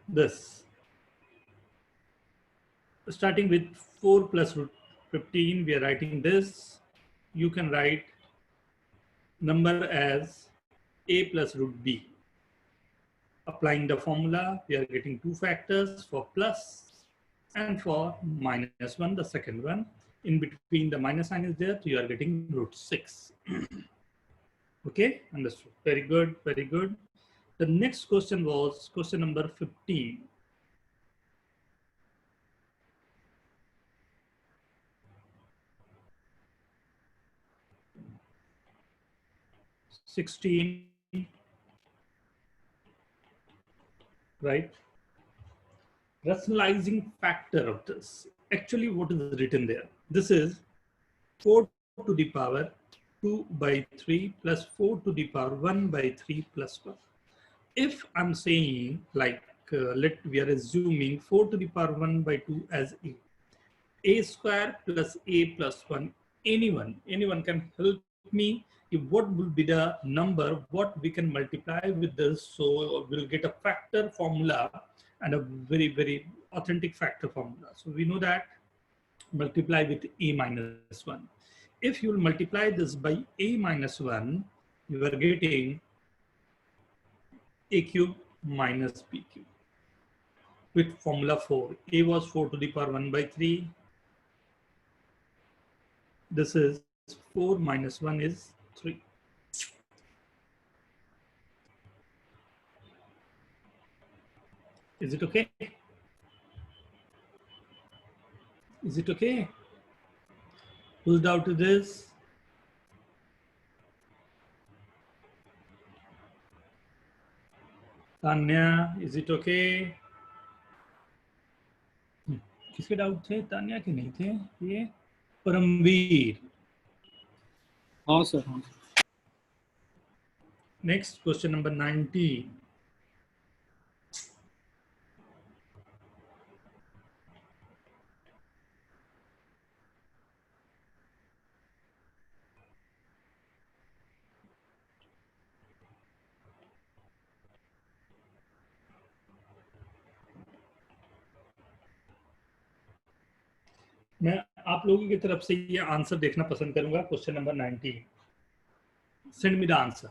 this. Starting with 4 plus root 15, we are writing this. You can write number as a plus root b. Applying the formula, we are getting two factors for plus and for minus 1, the second one. In between the minus sign is there, you are getting root 6. Okay, understood. Very good, very good. The next question was question number 15. 16, right? Rationalizing factor of this. Actually, what is written there? This is 4 to the power 2 by 3 plus 4 to the power 1 by 3 plus 1. If I'm saying like, we are assuming 4 to the power 1 by 2 as a square plus a plus 1, anyone can help me if what will be the number, what we can multiply with this, so we'll get a factor formula and a very, very authentic factor formula. So we know that multiply with a minus 1. If you will multiply this by a minus 1, you are getting a cube minus b cube with formula 4. A was 4 to the power 1 by 3. This is 4 minus 1 is 3. Is it okay? Is it okay? Whose doubt is this? Tanya, is it okay? किसके doubt थे? तान्या के नहीं थे ये? परमवीर. हाँ sir, हाँ. Next question number 19. मैं आप लोगों की तरफ से ये आंसर देखना पसंद करूंगा. Question number 19. Send me the answer.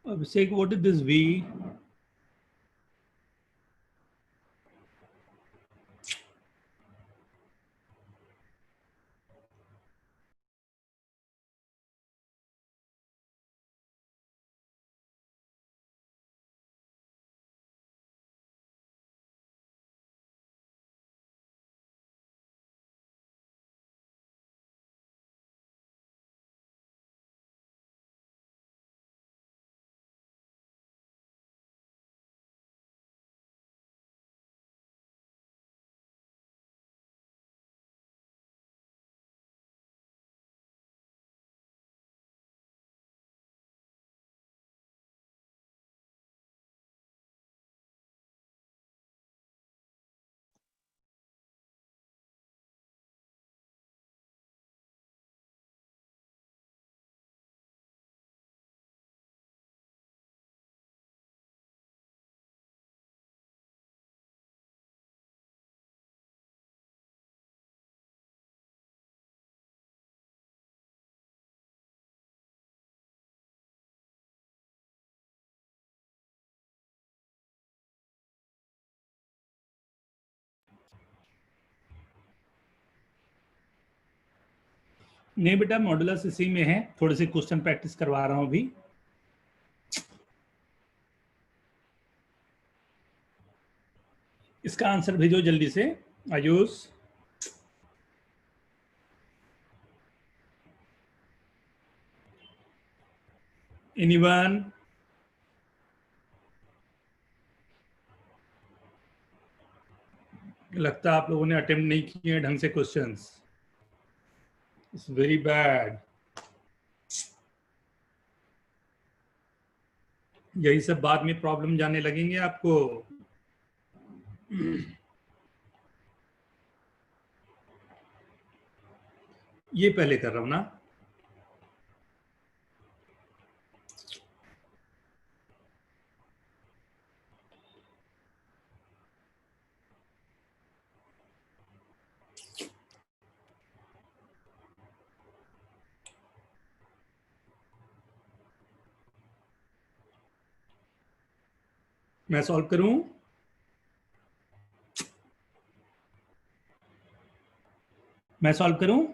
Abhishek, what is this V? नहीं बेटा, मॉडुलस इसी में है, थोड़े से क्वेश्चन प्रैक्टिस करवा रहा हूं अभी। इसका आंसर भेजो जल्दी से आयुष। एनीवन? लगता है आप लोगों ने अटेम्प्ट नहीं किए ढंग से क्वेश्चंस। It's very bad. यही सब बाद में प्रॉब्लम जाने लगेंगे आपको। ये पहले कर रहा हूं ना। मैं सॉल्व करूं? मैं सॉल्व करूं?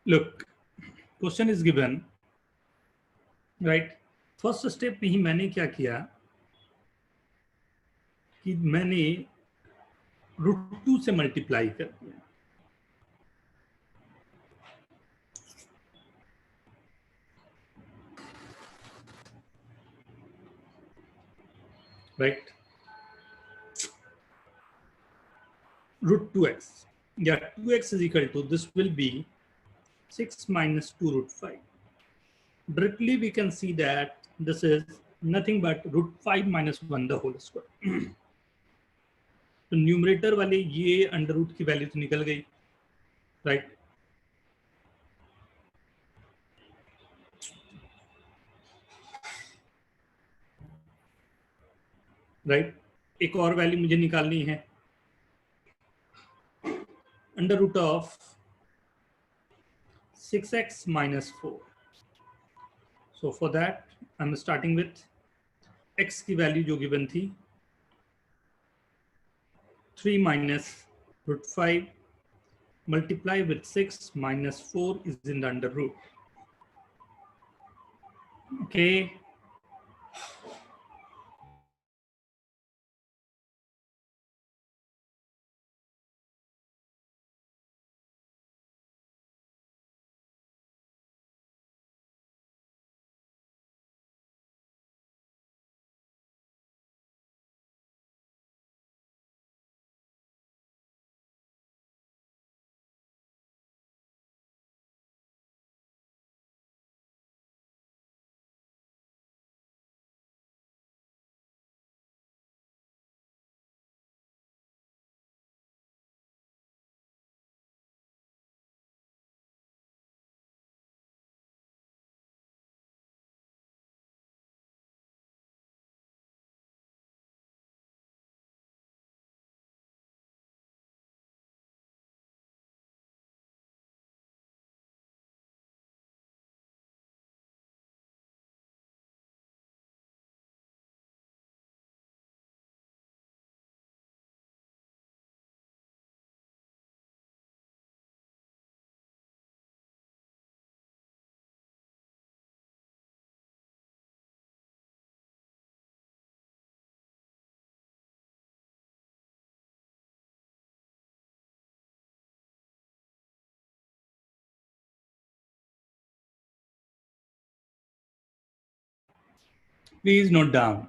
Look, question is given, right. First step में ही मैंने क्या किया कि मैंने √2 से मल्टीप्लाई कर दिया, राइट। √2x या 2x is equal to, this will be 6 minus 2 √5. Directly we can see that this is nothing but √5 minus 1 the whole square. तो न्यूमरेटर वाले ये अंडर रूट की वैल्यू तो निकल गई, राइट। राइट, एक और वैल्यू मुझे निकालनी है, under root of 6x minus 4. So for that I'm starting with x की वैल्यू जो गिवन थी 3 minus √5 multiply with 6 minus 4 is in the under root. Okay. Please note down.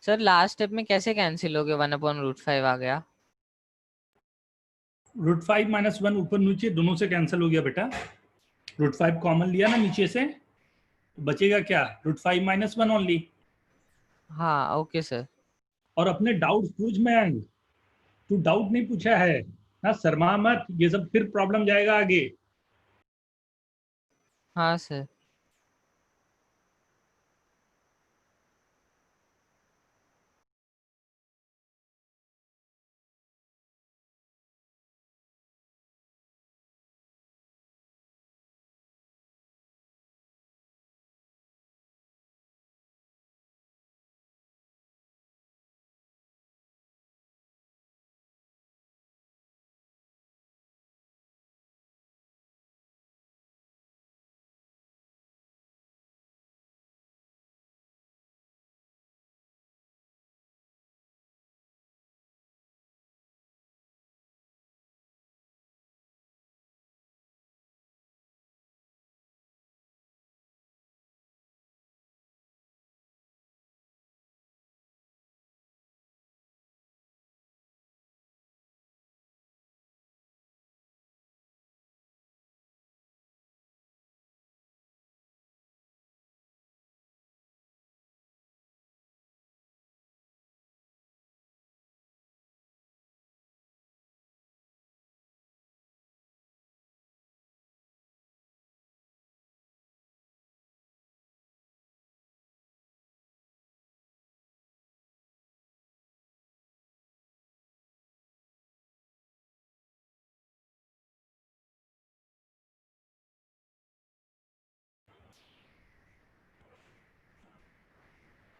Sir last step में कैसे cancel हो गया? 1/√5 आ गया। √5 minus 1 ऊपर नीचे दोनों से कैंसिल हो गया बेटा। √5 कॉमन लिया ना नीचे से, बचेगा क्या? √5 minus 1 ओनली। हाँ ओके सर। और अपने डाउट पूछ मयंक, तू डाउट नहीं पूछा है ना, शर्मा मत, ये सब फिर प्रॉब्लम जाएगा आगे। हाँ सर।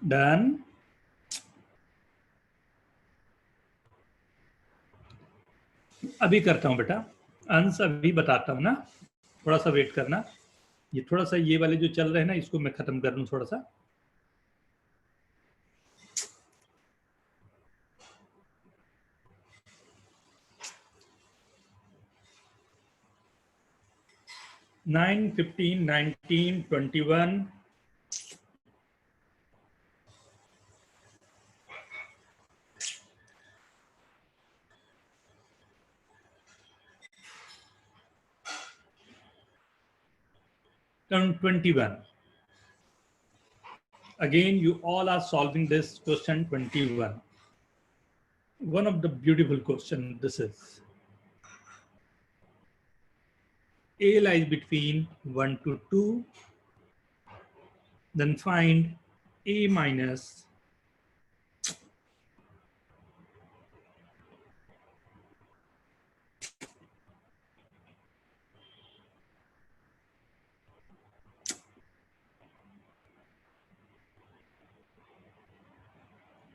डन। अभी करता हूं बेटा, अंश अभी बताता हूं ना, थोड़ा सा वेट करना। ये थोड़ा सा ये वाले जो चल रहे हैं ना, इसको मैं खत्म कर लूं थोड़ा सा। Nine 15 19 21 21. Again, you all are solving this question 21. One of the beautiful question this is. A lies between 1 to 2. Then find A minus.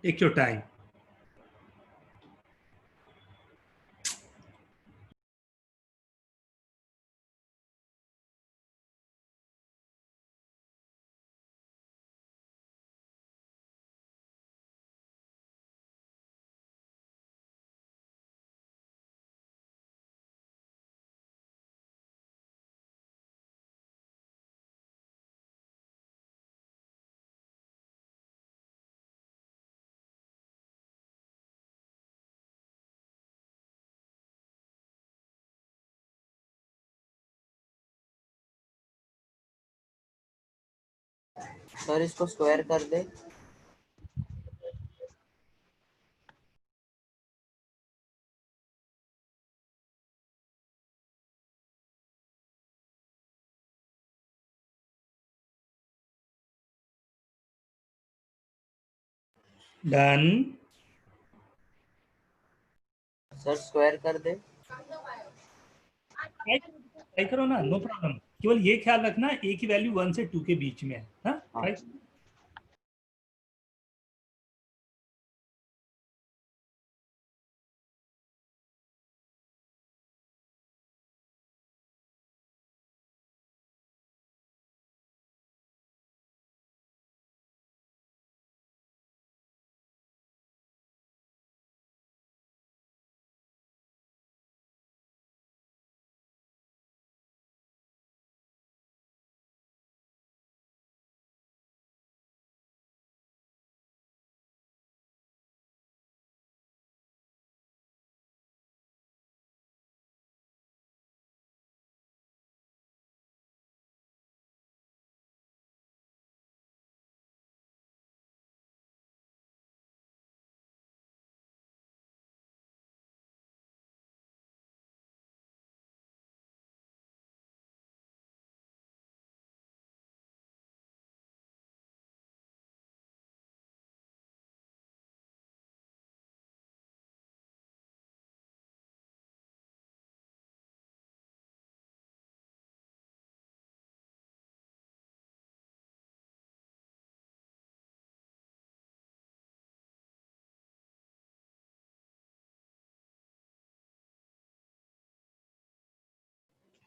Take your time. Sir इसको स्क्वायर कर दे। Done. सर स्क्वायर कर दे। Try करो ना, no problem. केवल ये ख्याल रखना ए की वैल्यू 1 से 2 के बीच में है। हाँ, ट्राई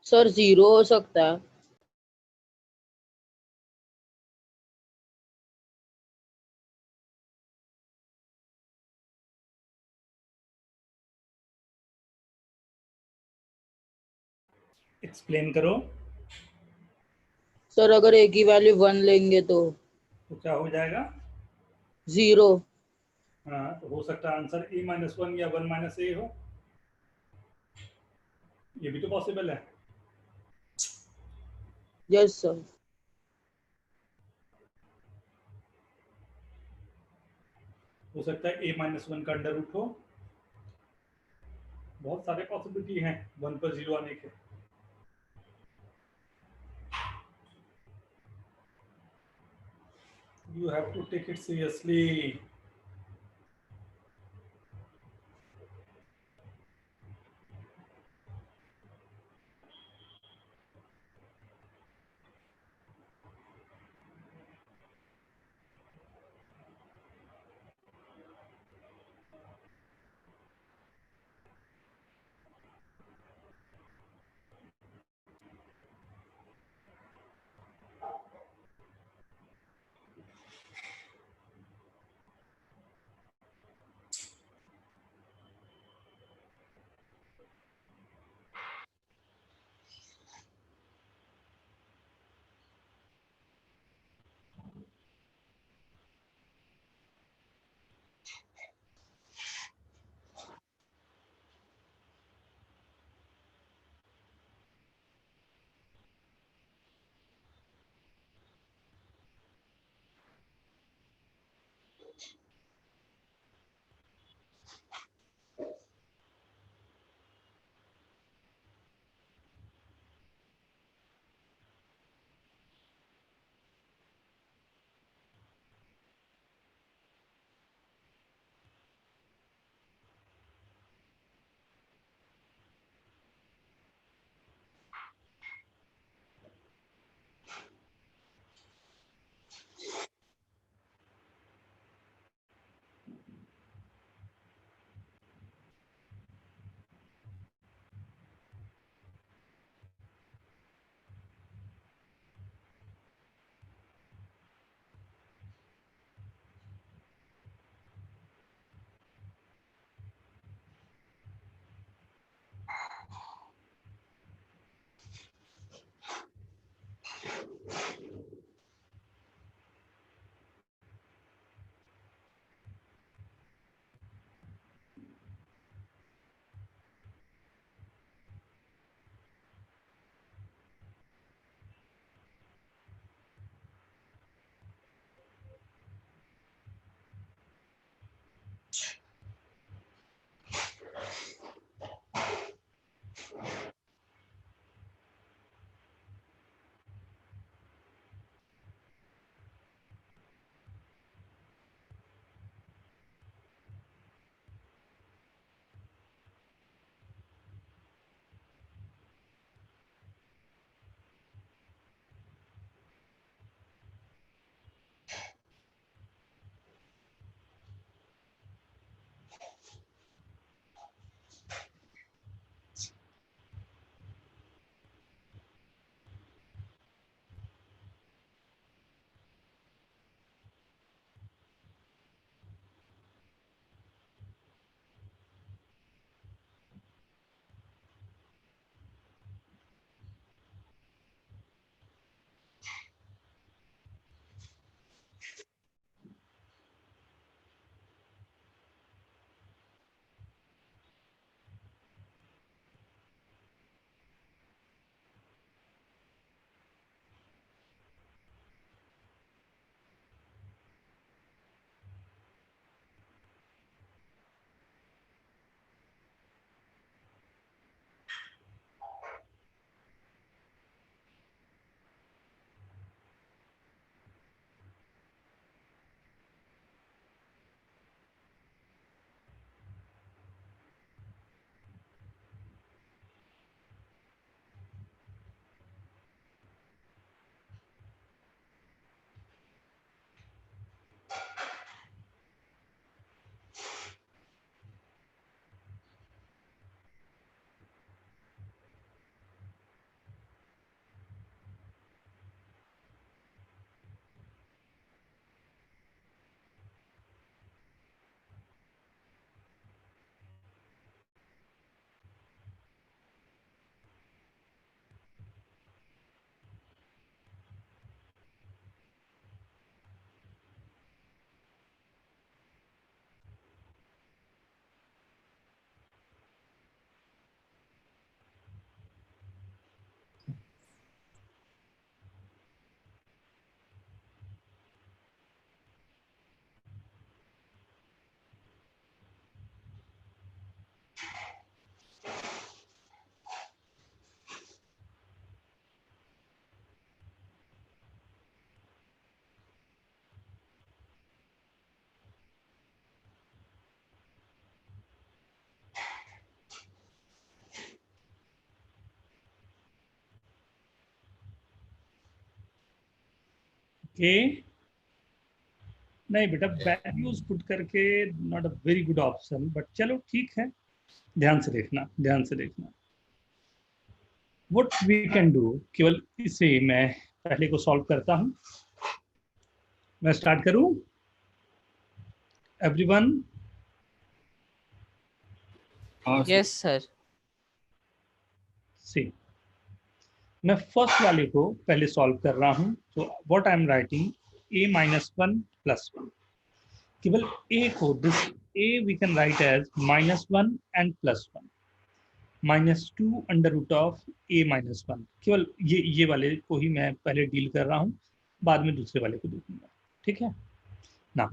सर 0 हो सकता है। एक्सप्लेन करो। सर अगर ए की वैल्यू 1 लेंगे तो तो क्या हो जाएगा? 0। हाँ, तो हो सकता है आंसर a-1 या 1 - a हो। ये भी तो पॉसिबल है। Yes sir. हो सकता है a-1 का अंडर रूट हो। बहुत सारे पॉसिबिलिटी हैं 1 पर 0 आने के। You have to take it seriously. के नहीं बेटा, वैल्यूज पुट करके not a very good option, but चलो ठीक है, ध्यान से देखना, ध्यान से देखना। व्हाट वी कैन डू, केवल इसे मैं पहले को सॉल्व करता हूं। मैं स्टार्ट करूं एवरीवन? हाँ सर। Yes sir. सी, मैं फर्स्ट वाले को पहले सॉल्व कर रहा हूं, तो what I am writing a minus 1 plus 1। केवल a को, this a we can write as -1 and +1, -2 under root of a minus 1। केवल ये वाले को ही मैं पहले डील कर रहा हूँ, बाद में दूसरे वाले को देखूंगा, ठीक है ना।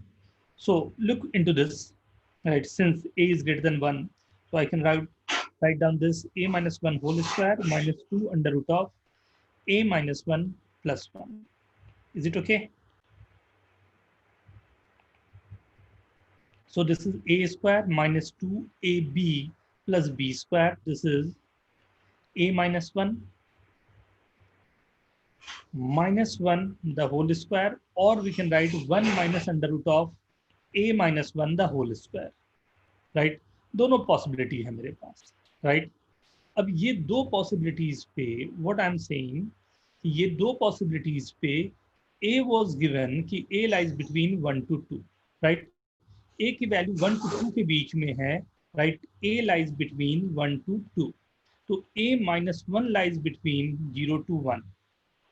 So look into this, right, since a is greater than 1, so I can write down this a minus 1 whole square -2 under root of a minus 1 plus 1. Is it okay? So this is a square minus 2ab plus b square. This is a minus 1 minus 1 the whole square, or we can write 1 minus under root of a minus 1 the whole square, right? दोनों possibility है मेरे पास, right? अब ये दो possibilities पे what I am saying, ये दो possibilities पे a was given कि a lies between 1 to 2, right? a की वैल्यू 1 to 2 के बीच में है, right? a lies between 1 to 2, तो a minus 1 lies between 0 to 1,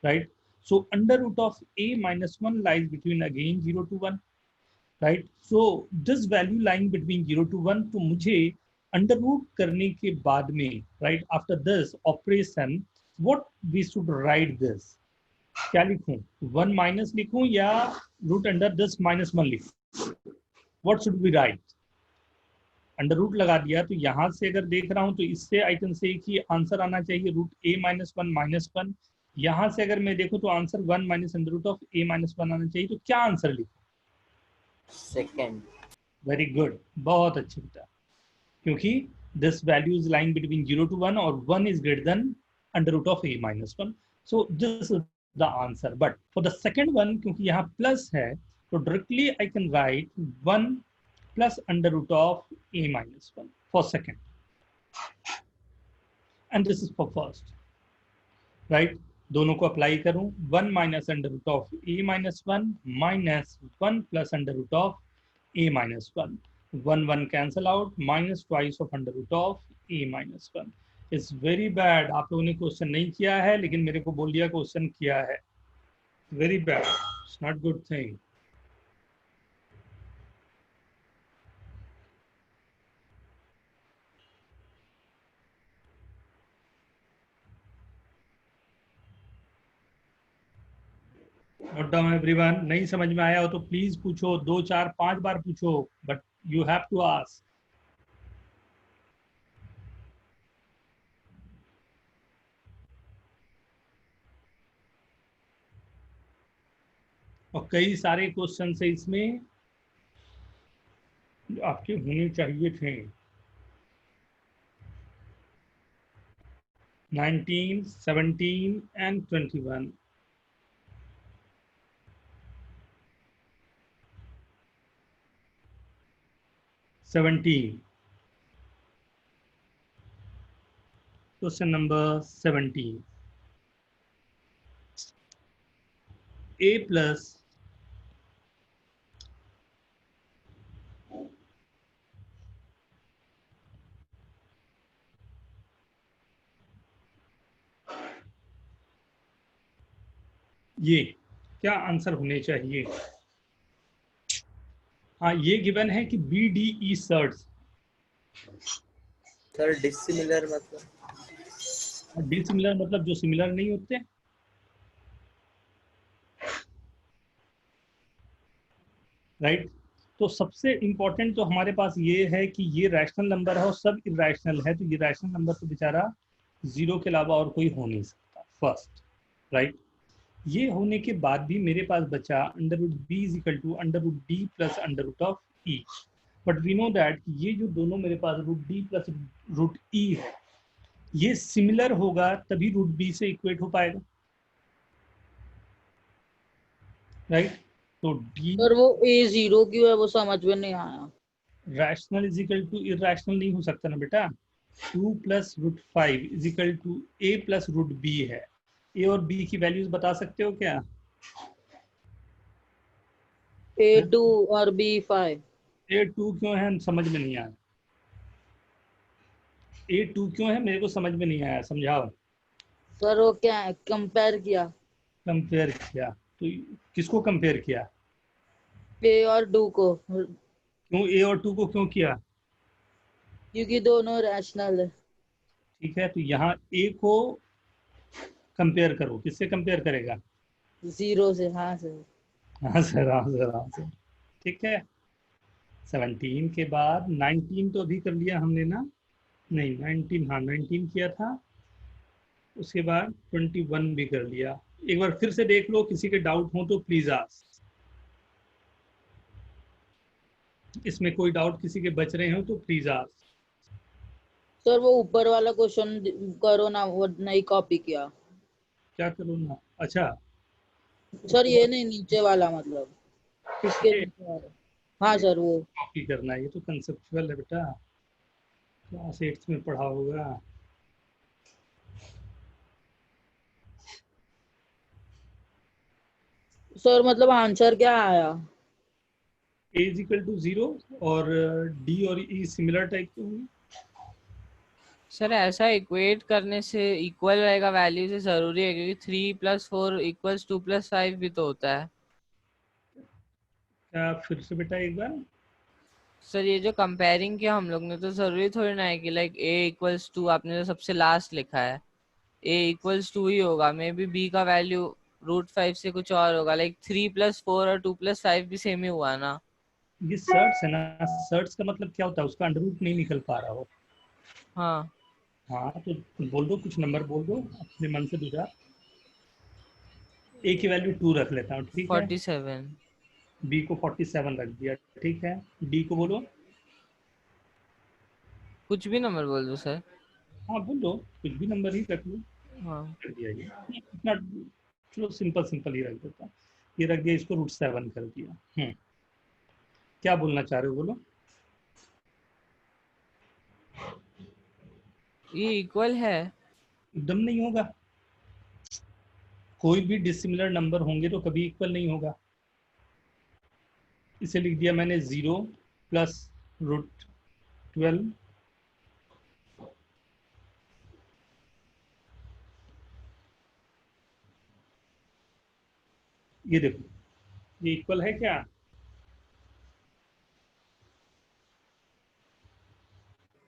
right? So under root of a minus 1 lies between again 0 to 1, right? So this value lying between 0 to 1, तो मुझे under root करने के बाद में, right, after this operation what we should write this, क्या लिखूं? 1 minus लिखूं या रूट अंडर दिस -1 लिखूं? What should we write? Under root लगा दिया, तो यहां से अगर देख रहा हूं तो इससे आई कैन से कि आंसर आना चाहिए रूट a minus 1 -1। यहां से अगर मैं देखूं तो answer 1 minus under root of a minus 1 आना चाहिए, तो क्या आंसर लिखूं? सेकंड। वेरी गुड, बहुत अच्छी बेटा, क्योंकि this value is lying between 0 to 1 और 1 is greater than under root of a minus 1, so this is the answer. But for the second one, क्योंकि यहाँ प्लस है, तो directly I can write 1 plus under root of a minus 1 for second, and this is for first, right? दोनों को apply करूं, 1 minus under root of a minus 1 minus 1 plus under root of a minus 1, 1 cancel out, minus twice of under root of a minus 1 is very bad। आप लोगों ने question नहीं किया है, लेकिन मेरे को बोल दिया क्वेश्चन किया है, very bad, it's not good thing। Note down everyone, नहीं समझ में आया हो तो प्लीज पूछो, 2 4 5 बार पूछो, but you have to ask. और कई सारे क्वेश्चन है इसमें जो आपके होने चाहिए थे। 19, 17 and 21। Question number 17, a plus ये क्या आंसर होने चाहिए? हाँ, ये गिवन है कि BDE सर्ट्स, सर डिसिमिलर मतलब? डिसिमिलर मतलब जो सिमिलर नहीं होते, राइट? तो सबसे इंपॉर्टेंट तो हमारे पास ये है कि ये रैशनल नंबर है और सब इरेशनल है, तो ये रैशनल नंबर तो बेचारा 0 के अलावा और कोई हो नहीं सकता, फर्स्ट, राइट? ये होने के बाद भी मेरे पास बचा under root b is equal to under root d plus under root of e, but we know that ये जो दोनों मेरे पास root d plus root e है, ये सिमिलर होगा तभी रूट b से इक्वेट हो पाएगा, राइट। तो डी सर वो ए 0 क्यों है, वो समझ में नहीं आया। Rational is equal to irrational नहीं हो सकता ना बेटा। 2 plus root 5 is equal to A plus root B है। ए और बी की वैल्यूज बता सकते हो क्या? A2 और B5। ए 2 क्यों है समझ में नहीं आया। ए 2 क्यों है मेरे को समझ में नहीं आया, समझाओ। सर वो क्या है, कंपेयर किया कंपेयर किया तो किसको कंपेयर किया? A और 2 को, क्यों ए और 2 को क्यों किया? क्योंकि दोनों रैशनल है। ठीक है, तो यहाँ ए को कंपेयर करो, किससे कंपेयर करेगा? 0 से, हाँ सर। हाँ सर, हाँ सर, हाँ सर। ठीक है, 17 के बाद 19 तो अभी कर लिया हमने ना, नहीं 19, हाँ 19 किया था, उसके बाद 21 भी कर लिया। एक बार फिर से देख लो, किसी के डाउट हो तो प्लीज आस्क। इसमें कोई डाउट किसी के बच रहे हो तो प्लीज आस्क। सर वो ऊपर वाला क्वेश्चन करो ना, वो नहीं कॉपी किया। क्या करूँ ना? अच्छा, सर ये नहीं, नीचे वाला मतलब, इसके नीचे वाला। हाँ सर वो। कॉपी करना है, ये तो कंसेप्चुअल है बेटा, क्लास 8 में पढ़ा होगा। सर मतलब आंसर क्या आया? ए इज इक्वल टू 0 और डी और ई सिमिलर टाइप के होंगे। सर ऐसा इक्वेट करने से इक्वल रहेगा वैल्यू से जरूरी है, क्योंकि 3 + 4 = 2 + 5 भी तो होता है। क्या फिर से बेटा एक बार? सर ये जो कंपेयरिंग किया हम लोग ने, तो जरूरी थोड़ी ना है कि लाइक a = 2 आपने जो सबसे लास्ट लिखा है a = 2 ही होगा। मे बी b का वैल्यू √5 से कुछ और होगा, लाइक 3 + 4 और 2 + 5 भी सेम ही हुआ ना। ये सर्ट्स है ना, सर्ट्स का मतलब क्या होता है? उसका अंडर रूट नहीं निकल पा रहा हो। हाँ, हाँ तो बोल दो, कुछ नंबर बोल दो अपने मन से दूसरा। ए की वैल्यू 2 रख लेता हूँ, ठीक है। 47। बी को 47 रख दिया, ठीक है। डी को बोलो। कुछ भी नंबर बोल दो सर। हाँ बोल दो, कुछ भी नंबर ही रख लो। हाँ, रख दिया ये इतना, चलो सिंपल सिंपल ही रख देता हूँ। ये रख दिया, इसको √7 कर दिया। क्या बोलना चाह रहे हो बोलो। ये इक्वल है। एकदम नहीं होगा, कोई भी डिसिमिलर नंबर होंगे तो कभी इक्वल नहीं होगा। इसे लिख दिया मैंने 0 + √12। ये देखो, ये इक्वल है क्या?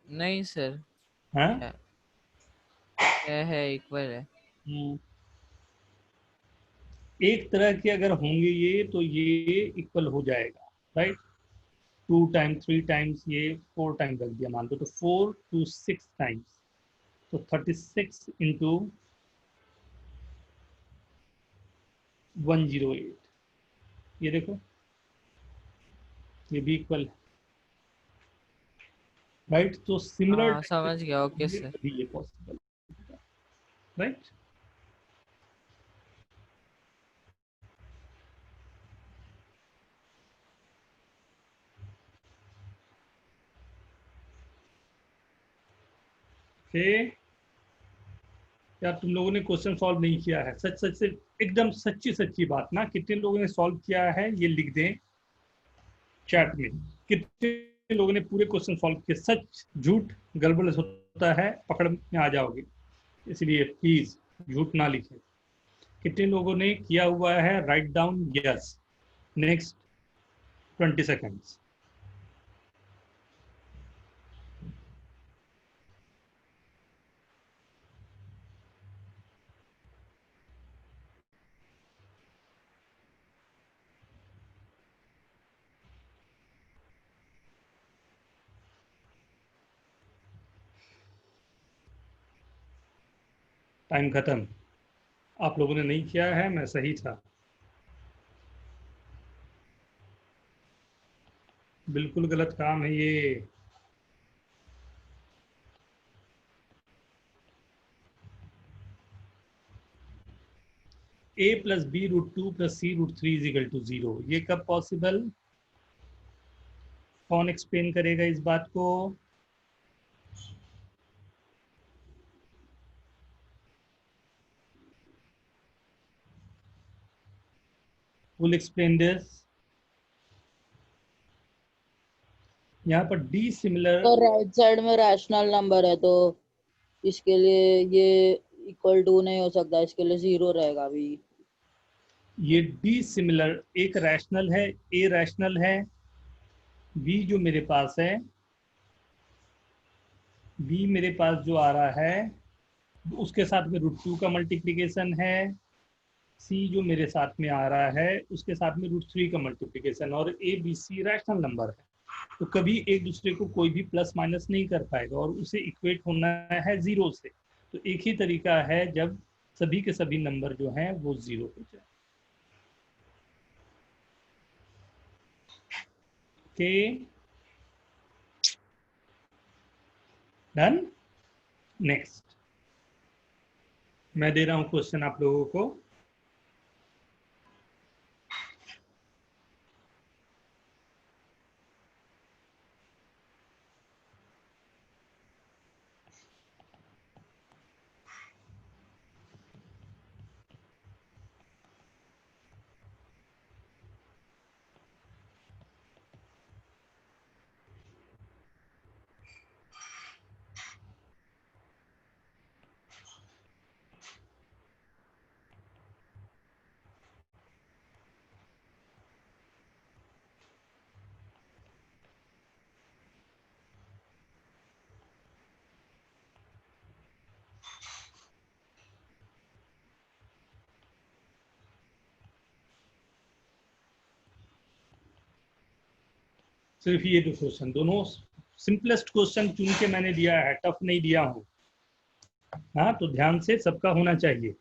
नहीं सर, हाँ। है इक्वल है। हम्म, एक तरह के अगर होंगे ये तो ये इक्वल हो जाएगा, राइट। 2 टाइम्स 3 टाइम्स, ये 4 टाइम्स रख दिया मान दो, तो 4 to 6 टाइम्स, तो 36 इंटू 108। ये देखो, ये भी इक्वल है, राइट। तो सिमिलर हाँ समझ गया, ओके सर। तभी ये पॉसिबल, राइट। ओके, यार तुम लोगों ने क्वेश्चन सॉल्व नहीं किया है, सच सच से एकदम सच्ची सच्ची बात ना, कितने लोगों ने सॉल्व किया है ये लिख दें चैट में। कितने लोगों ने पूरे क्वेश्चन सॉल्व किए? सच झूठ गड़बड़ होता है, पकड़ में आ जाओगे, इसलिए प्लीज झूठ ना लिखें। कितने लोगों ने किया हुआ है? Write down yes. Next 20 seconds. Time खत्म। आप लोगों ने नहीं किया है, मैं सही था, बिल्कुल गलत काम है ये। a plus B root 2 plus C root 3 is equal to 0। ये कब पॉसिबल? कौन एक्सप्लेन करेगा इस बात को? Will explain this. यहाँ पर डी सिमिलर, तो राइट साइड में रैशनल नंबर है, तो इसके लिए ये इक्वल टू नहीं हो सकता, इसके लिए 0 रहेगा अभी। ये डी सिमिलर एक रैशनल है, ए रैशनल है, बी जो मेरे पास है, बी मेरे पास जो आ रहा है उसके साथ में रूट 2 का मल्टीप्लिकेशन है, सी जो मेरे साथ में आ रहा है उसके साथ में रूट 3 का मल्टीप्लिकेशन, और A B C rational number है। तो कभी एक दूसरे को कोई भी प्लस माइनस नहीं कर पाएगा और उसे इक्वेट होना है 0 से। तो एक ही तरीका है जब सभी के सभी नंबर जो हैं वो 0 हो जाए। Okay, done. नेक्स्ट मैं दे रहा हूं क्वेश्चन आप लोगों को। सिर्फ ये दो क्वेश्चन, दोनों सिंपलेस्ट क्वेश्चन चुन के मैंने दिया है, टफ नहीं दिया हूं। हाँ, तो ध्यान से सबका होना चाहिए।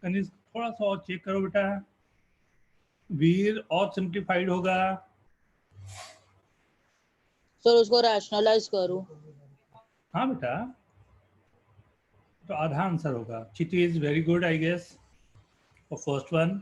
अनिस थोड़ा सा और चेक करो बेटा। वीर और सिंप्लीफाइड होगा। सर उसको रैशनलाइज करूं? हाँ बेटा, तो आधा आंसर होगा। Chiti is very good I guess for first one.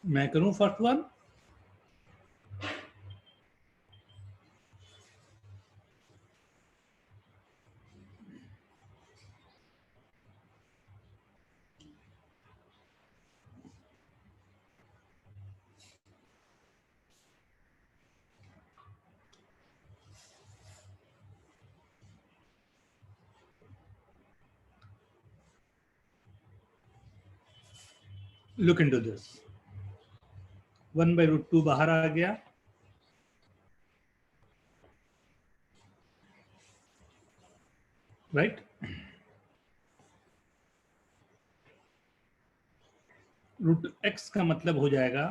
मैं करूं first one. Look into this. 1/√2 बाहर आ गया, राइट। √x का मतलब हो जाएगा,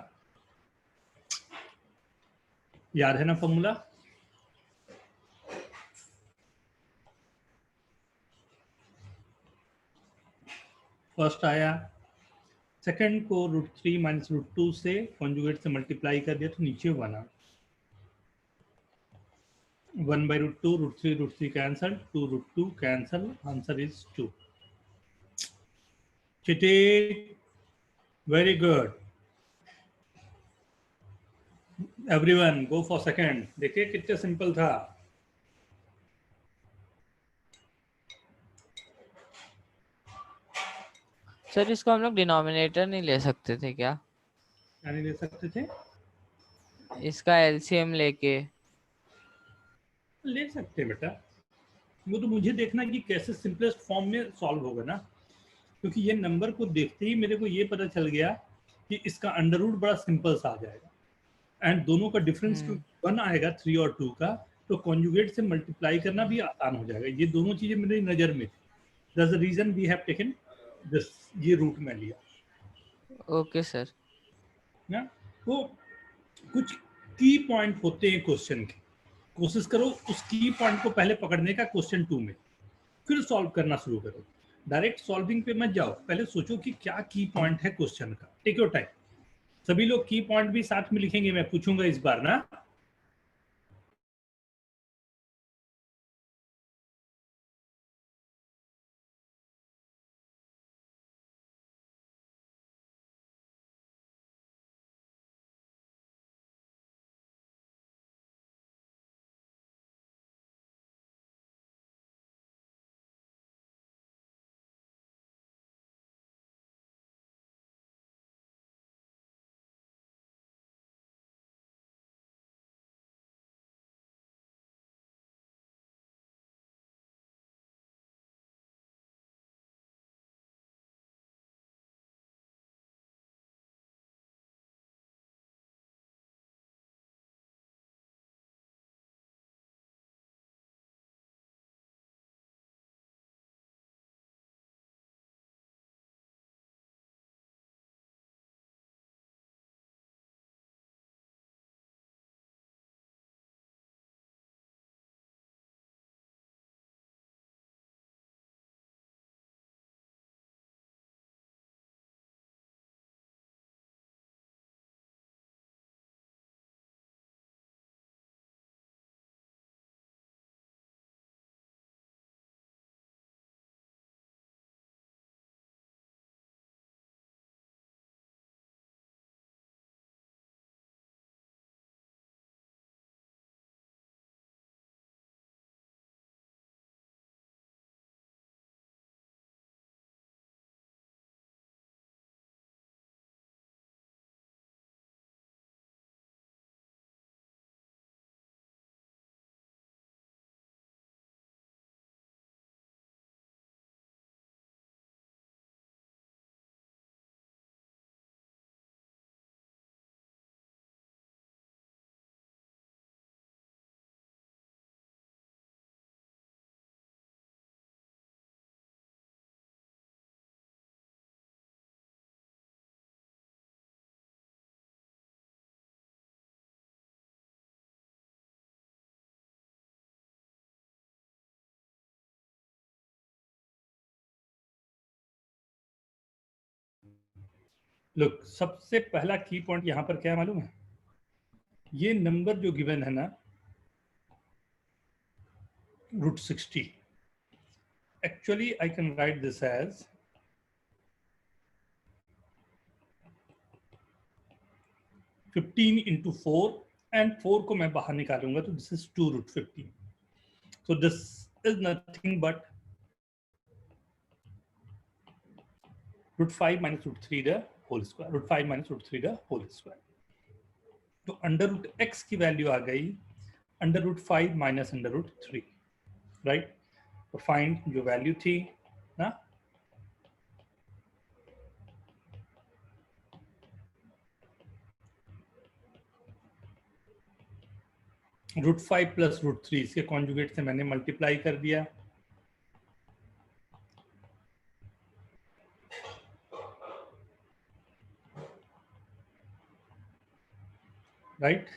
याद है ना फॉर्मूला? फर्स्ट आया, सेकंड को √3 माइनस √2 से कॉन्जुगेट से मल्टीप्लाई कर दिया तो नीचे 1 आ। 1/√2, √3 cancel, 2√2 cancel, answer is 2। Chiti very good. Everyone go for second. देखिए कितना सिंपल था। सर इसको हम लोग डिनोमिनेटर नहीं ले सकते थे क्या? नहीं ले सकते थे? इसका एलसीएम लेके ले सकते बेटा, वो तो मुझे देखना कि कैसे सिंपलेस्ट फॉर्म में सॉल्व होगा ना, क्योंकि ये नंबर को देखते ही मेरे को ये पता चल गया कि इसका अंडर रूट बड़ा सिंपल सा आ जाएगा एंड दोनों का डिफरेंस क्योंकि 1 आएगा 3 और 2 का, तो कॉन्जुगेट से मल्टीप्लाई करना भी आसान हो जाएगा। ये दोनों चीजें मेरी नजर में थी, that's the reason we have taken this, ये रूट में लिया ओके सर। ना। तो कुछ की पॉइंट होते हैं क्वेश्चन के, कोशिश करो उस की पॉइंट को पहले पकड़ने का क्वेश्चन 2 में, फिर सॉल्व करना शुरू करो। डायरेक्ट सॉल्विंग पे मत जाओ, पहले सोचो कि क्या की पॉइंट है क्वेश्चन का। Take your time. सभी लोग की पॉइंट भी साथ में लिखेंगे, मैं पूछूंगा इस बार ना। लुक, सबसे पहला की पॉइंट यहां पर क्या है मालूम है? ये नंबर जो गिवन है ना, √60, actually I can write this as 15 into 4, and 4 को मैं बाहर निकालूंगा तो this is 2√15. So this is nothing but √5 minus √3 the whole square. √5 minus √3 the whole square. तो √x की वैल्यू आ गई √5 minus √3, राइट? तो फाइंड जो वैल्यू थी ना, √5 प्लस √3, इसके कॉन्जुगेट से मैंने मल्टीप्लाई कर दिया, राइट?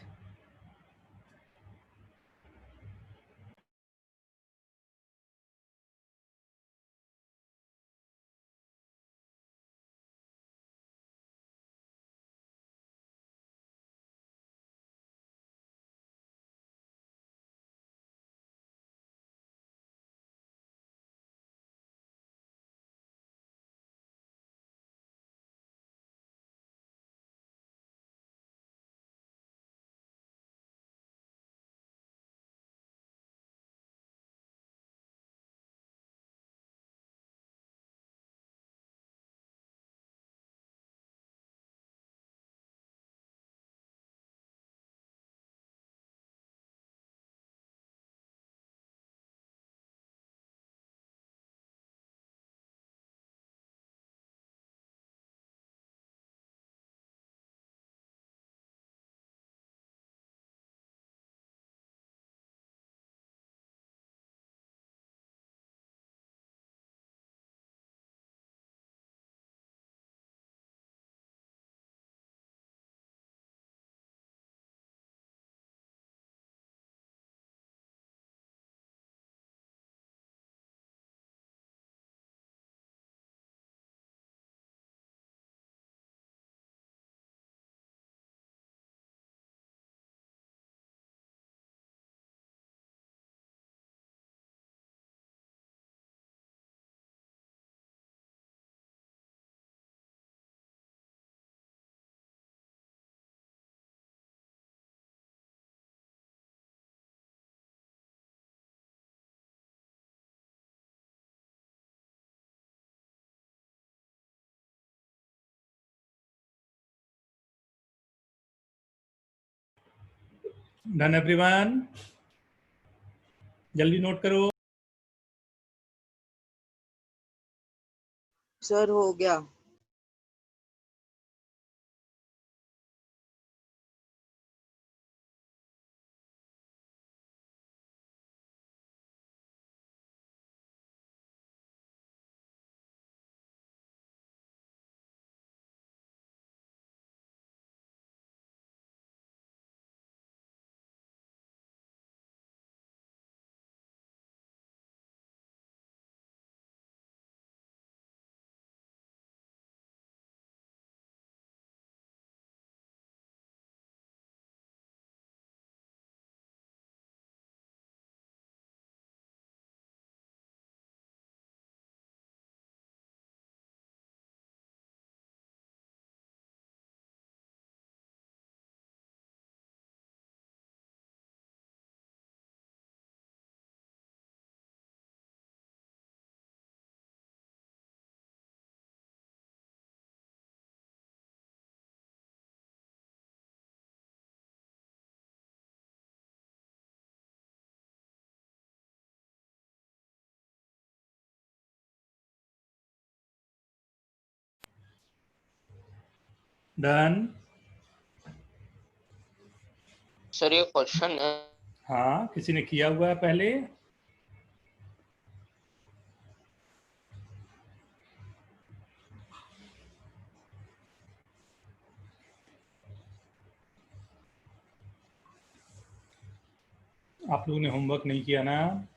डन एवरीवन, जल्दी नोट करो। सर हो गया। डन। सर ये क्वेश्चन है। हाँ, किसी ने किया हुआ है पहले? आप लोगों ने होमवर्क नहीं किया ना?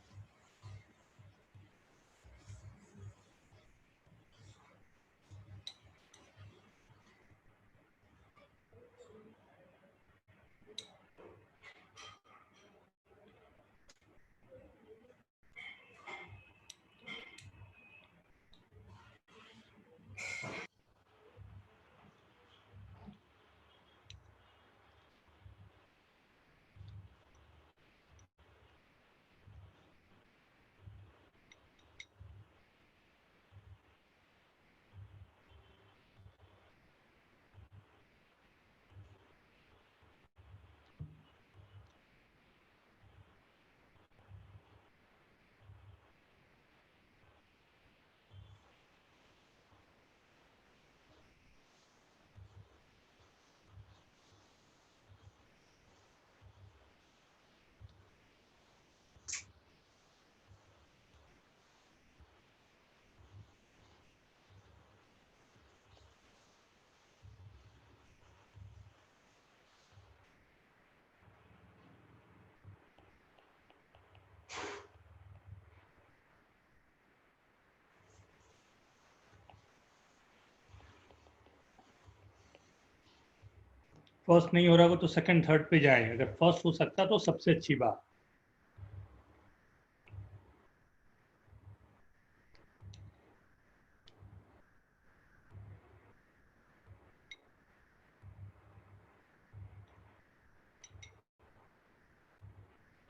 फर्स्ट नहीं हो रहा हो तो सेकंड थर्ड पे जाए, अगर फर्स्ट हो सकता तो सबसे अच्छी बात।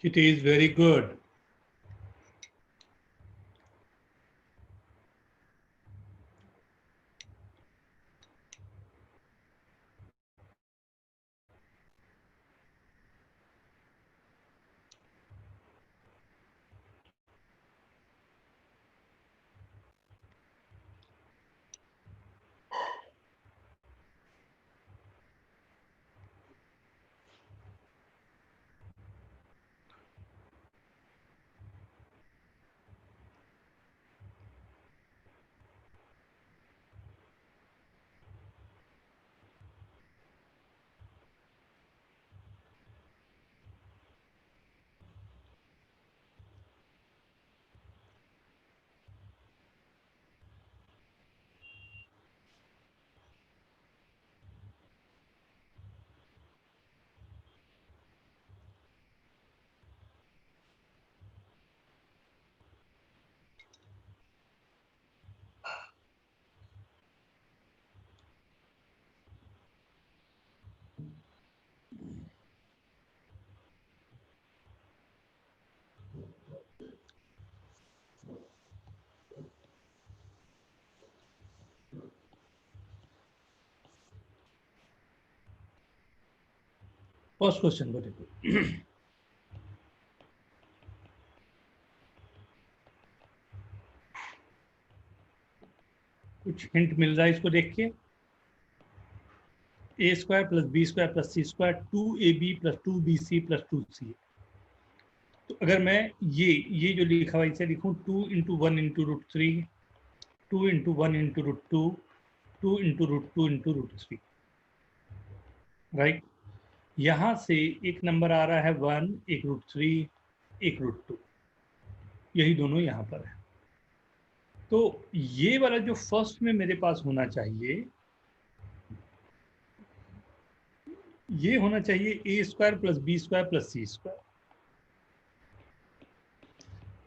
It is very good. First question को देखो। कुछ हिंट मिल रहा है इसको देख के। A square plus B square plus C square 2ab plus 2bc plus 2c। तो अगर मैं ये जो लिखा हुआ इसे लिखूं 2 into 1 into root 3, 2 into 1 into root 2, 2 into root 2 into root 3, right. यहाँ से एक नंबर आ रहा है 1, एक रूट 3, एक रूट 2, यही दोनों यहाँ पर है। तो ये वाला जो फर्स्ट में मेरे पास होना चाहिए, ये होना चाहिए A square plus B square plus C square.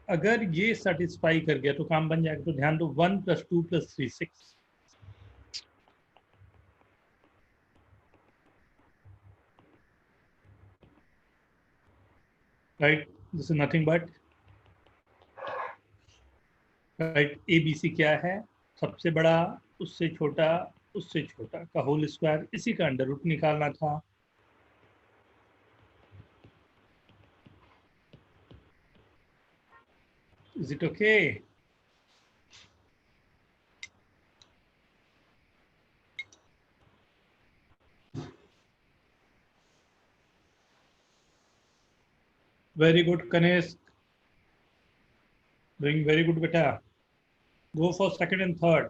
अगर ये सेटिस्फाई कर गया तो काम बन जाएगा। तो ध्यान दो 1 plus 2 plus 3 6, right. This is nothing but right A B C क्या है, सबसे बड़ा उससे छोटा का होल स्क्वायर, इसी का अंडर रूट निकालना था। Is it okay? Very good Kanesh, doing very good बेटा। Go for second and third.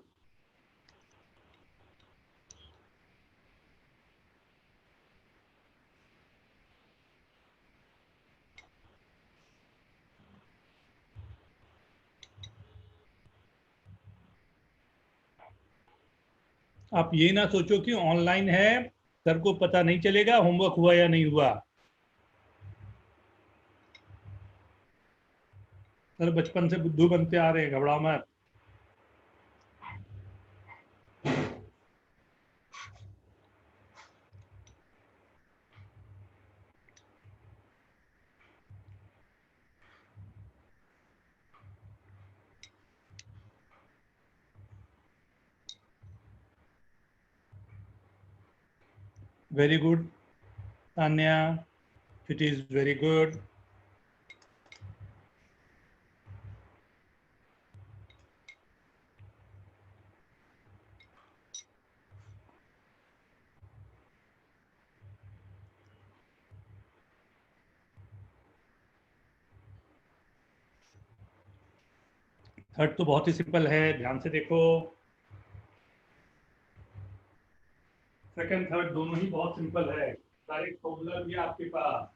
आप ये ना सोचो कि ऑनलाइन है सर को पता नहीं चलेगा होमवर्क हुआ या नहीं हुआ। सर बचपन से बुद्धू बनते आ रहे हैं, घबराओ मत। Very good Tanya, it is very good. Third तो बहुत ही सिंपल है, ध्यान से देखो। सेकंड थर्ड दोनों ही बहुत सिंपल है, डायरेक्ट फॉर्मूला भी है आपके पास।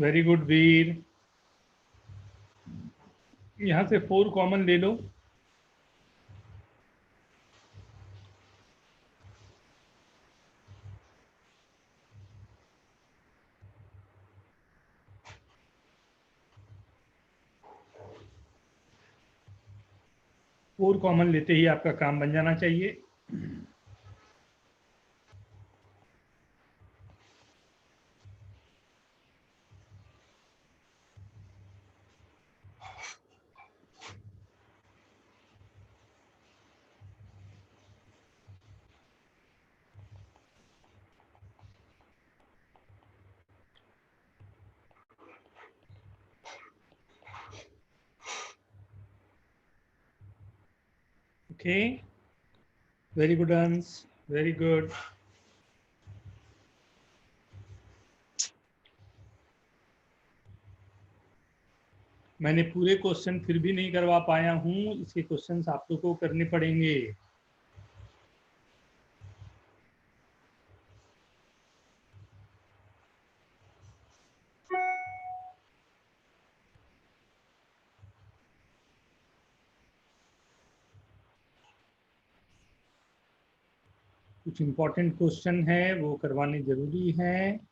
वेरी गुड वीर। यहाँ से 4 कॉमन ले लो। फोर कॉमन लेते ही आपका काम बन जाना चाहिए। Okay, very good, Hans. Very good. मैंने पूरे क्वेश्चन फिर भी नहीं करवा पाया हूं, इसके क्वेश्चंस आप लोगों को करने पड़ेंगे। कुछ इंपॉर्टेंट क्वेश्चन है वो करवाने जरूरी है।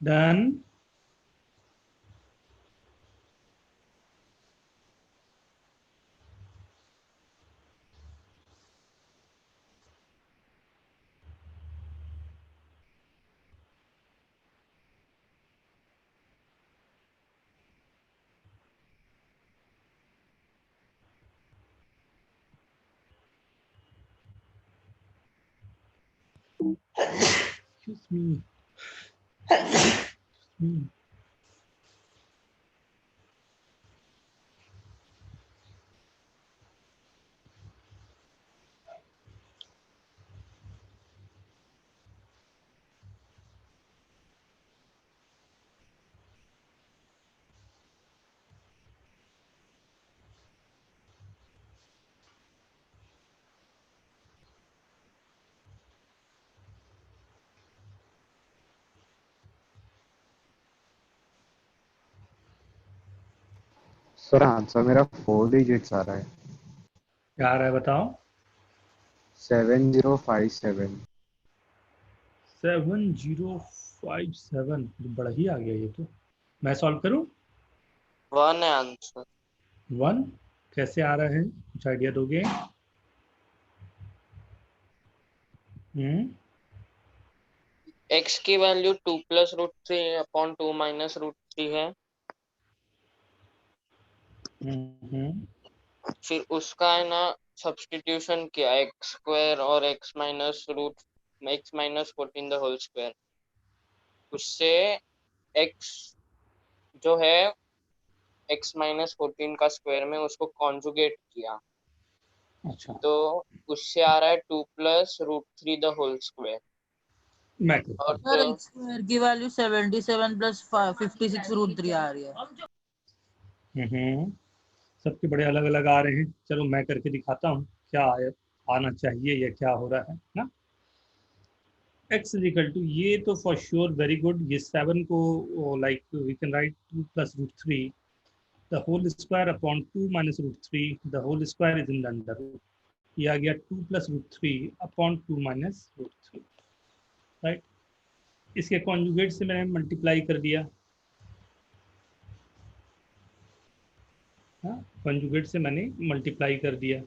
Done. Excuse me. Excuse me. Sir answer मेरा 4 डिजिट्स आ रहा है। क्या आ रहा है बताओ? 7057। 7057, बड़ा ही आ गया ये तो। मैं सॉल्व करूं? 1 है आंसर। 1 कैसे आ रहा है, कुछ आइडिया दोगे? x की वैल्यू 2 + √3/2 - √3 है। फिर उसका है ना सब्स्टिट्यूशन किया x² और x - √14 द होल स्क्वायर। उससे x जो है x - 14 का स्क्वायर में उसको कॉन्जुगेट किया, अच्छा, तो उससे आ रहा है 2 + √3 द होल स्क्वायर। मैं करता और हूं। सर x स्क्वायर की वैल्यू 77 + 56√3 आ रही है। सबके बड़े अलग अलग आ रहे हैं। चलो मैं करके दिखाता हूँ क्या आना चाहिए या क्या हो रहा है ना। x इज टू, ये तो फॉर श्योर वेरी गुड, ये 7 को like we can write 2 + √3 the whole square upon 2 - √3 the whole square is in the under root. ये आ गया 2 + √3 अपॉन 2 - √3, राइट। इसके कॉन्जुगेट से मैंने मल्टीप्लाई कर दिया, कॉन्जुगेट से मैंने मल्टीप्लाई कर दिया।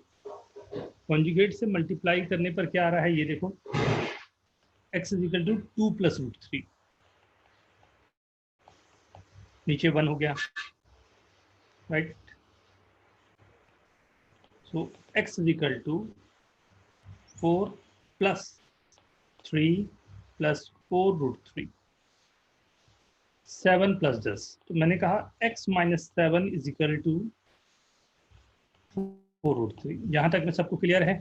कॉन्जुगेट से मल्टीप्लाई करने पर क्या आ रहा है ये देखो, x इज इक्वल टू 2 + √3, नीचे 1 हो गया, right. So x is equal to 4 + 3 + 4√3, 7 + 10। तो मैंने कहा x - 7 इज इक्वल टू 4√3। यहाँ तक में सबको क्लियर है?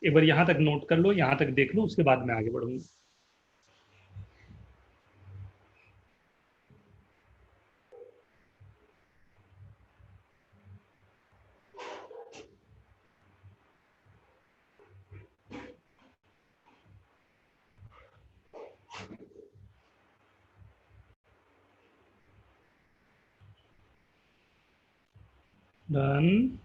एक बार यहाँ तक नोट कर लो, यहाँ तक देख लो, उसके बाद मैं आगे बढ़ूंगा। डन।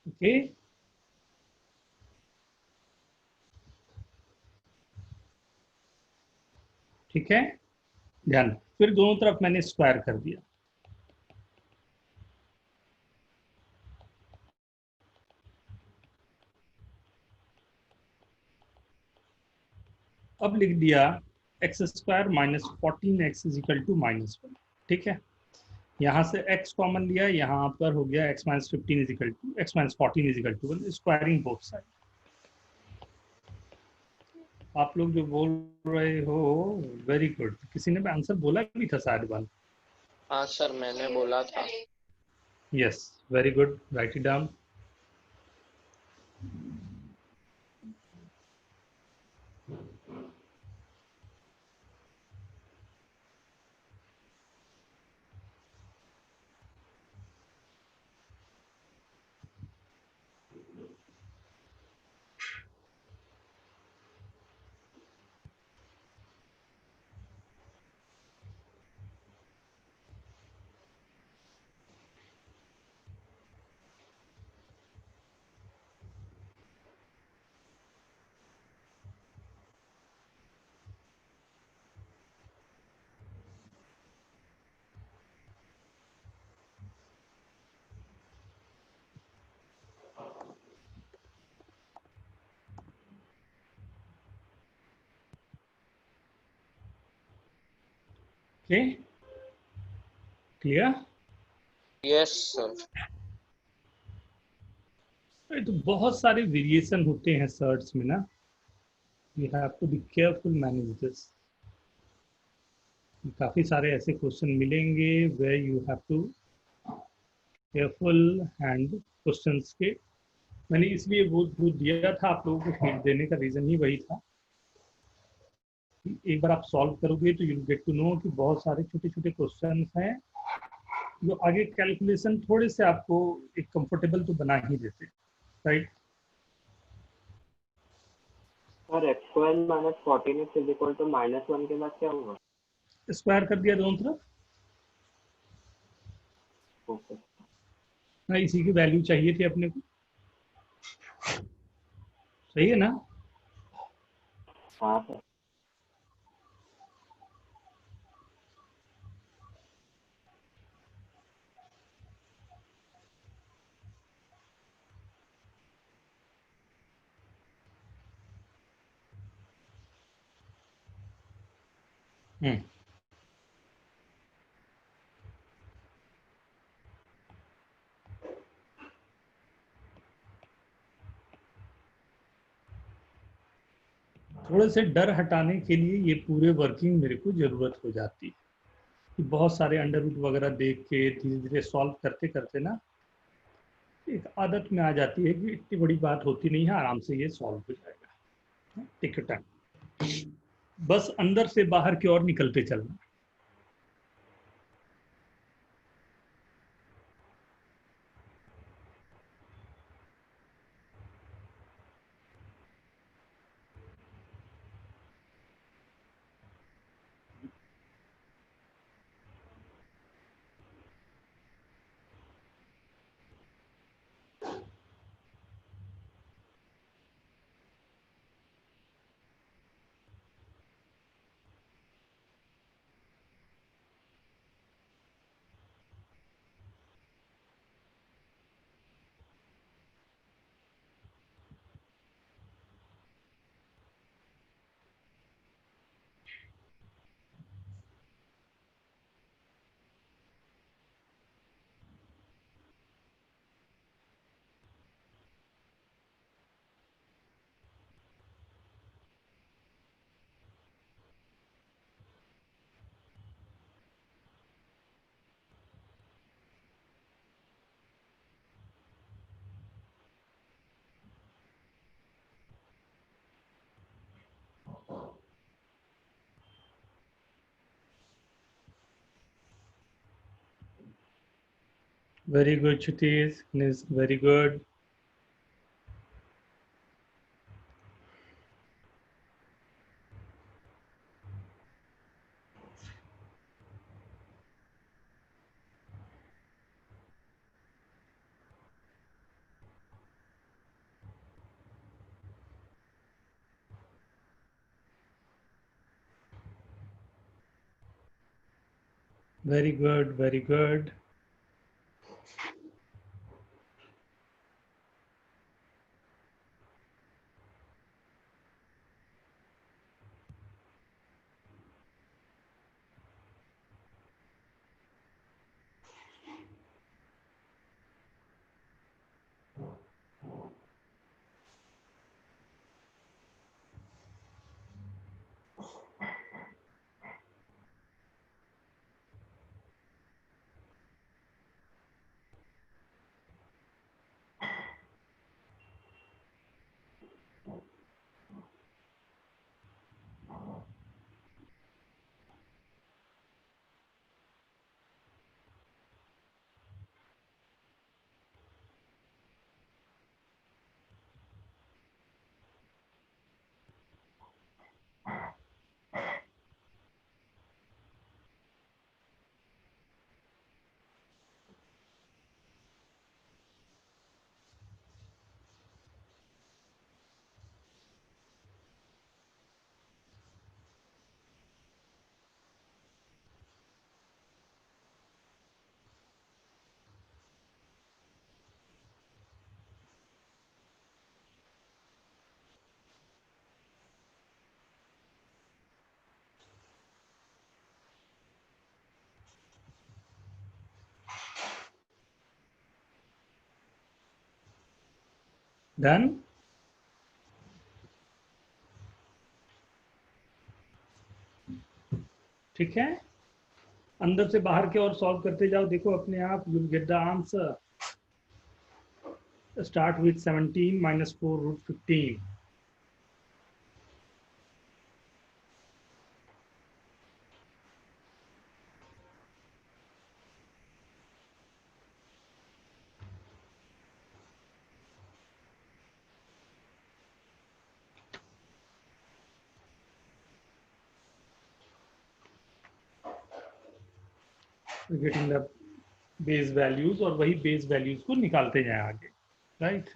ओके, ठीक है। ध्यान, फिर दोनों तरफ मैंने स्क्वायर कर दिया। अब लिख दिया x² - 14x is equal to -1, ठीक है। यहाँ से x कॉमन लिया, यहाँ पर हो गया x - 15 is equal to x - 14 is equal to 1, squaring both side. आप लोग जो बोल रहे हो वेरी गुड। किसी ने आंसर बोला भी था शायद 1। हाँ सर मैंने बोला था। Yes, very good, write it down. Okay, clear? Yes sir. तो बहुत सारे वेरिएशन होते हैं सर्ट्स में ना, you have to be careful manage this. काफी सारे ऐसे क्वेश्चन मिलेंगे where you have to careful hand questions के। मैंने इसलिए वो दिया था आप लोगों को हिंट देने का रीजन ही वही था। एक बार आप सॉल्व करोगे तो यू गेट टू नो कि बहुत सारे छोटे छोटे क्वेश्चन हैं जो आगे कैलकुलेशन थोड़े से आपको एक कंफर्टेबल तो बना ही देते, right? Sir x square minus 14x is equal to -1 के बाद क्या होगा? स्क्वायर कर दिया दोनों तरफ, ओके। ना इसी की वैल्यू चाहिए थी अपने को, सही है ना? हाँ सर। हम्म, थोड़े से डर हटाने के लिए ये पूरे वर्किंग मेरे को जरूरत हो जाती है कि बहुत सारे अंडर रूट वगैरह देख के धीरे धीरे सॉल्व करते करते ना एक आदत में आ जाती है कि इतनी बड़ी बात होती नहीं है, आराम से ये सॉल्व हो जाएगा। टेक योर टाइम, बस अंदर से बाहर की ओर निकलते चलना। Very good Kshitij, very good. Very good, very good. Done. ठीक है, अंदर से बाहर की ओर सॉल्व करते जाओ, देखो अपने आप you will get the answer. Start with 17 minus 4 root 15। Getting the base values और वही बेस वैल्यूज को निकालते जाएं आगे, राइट।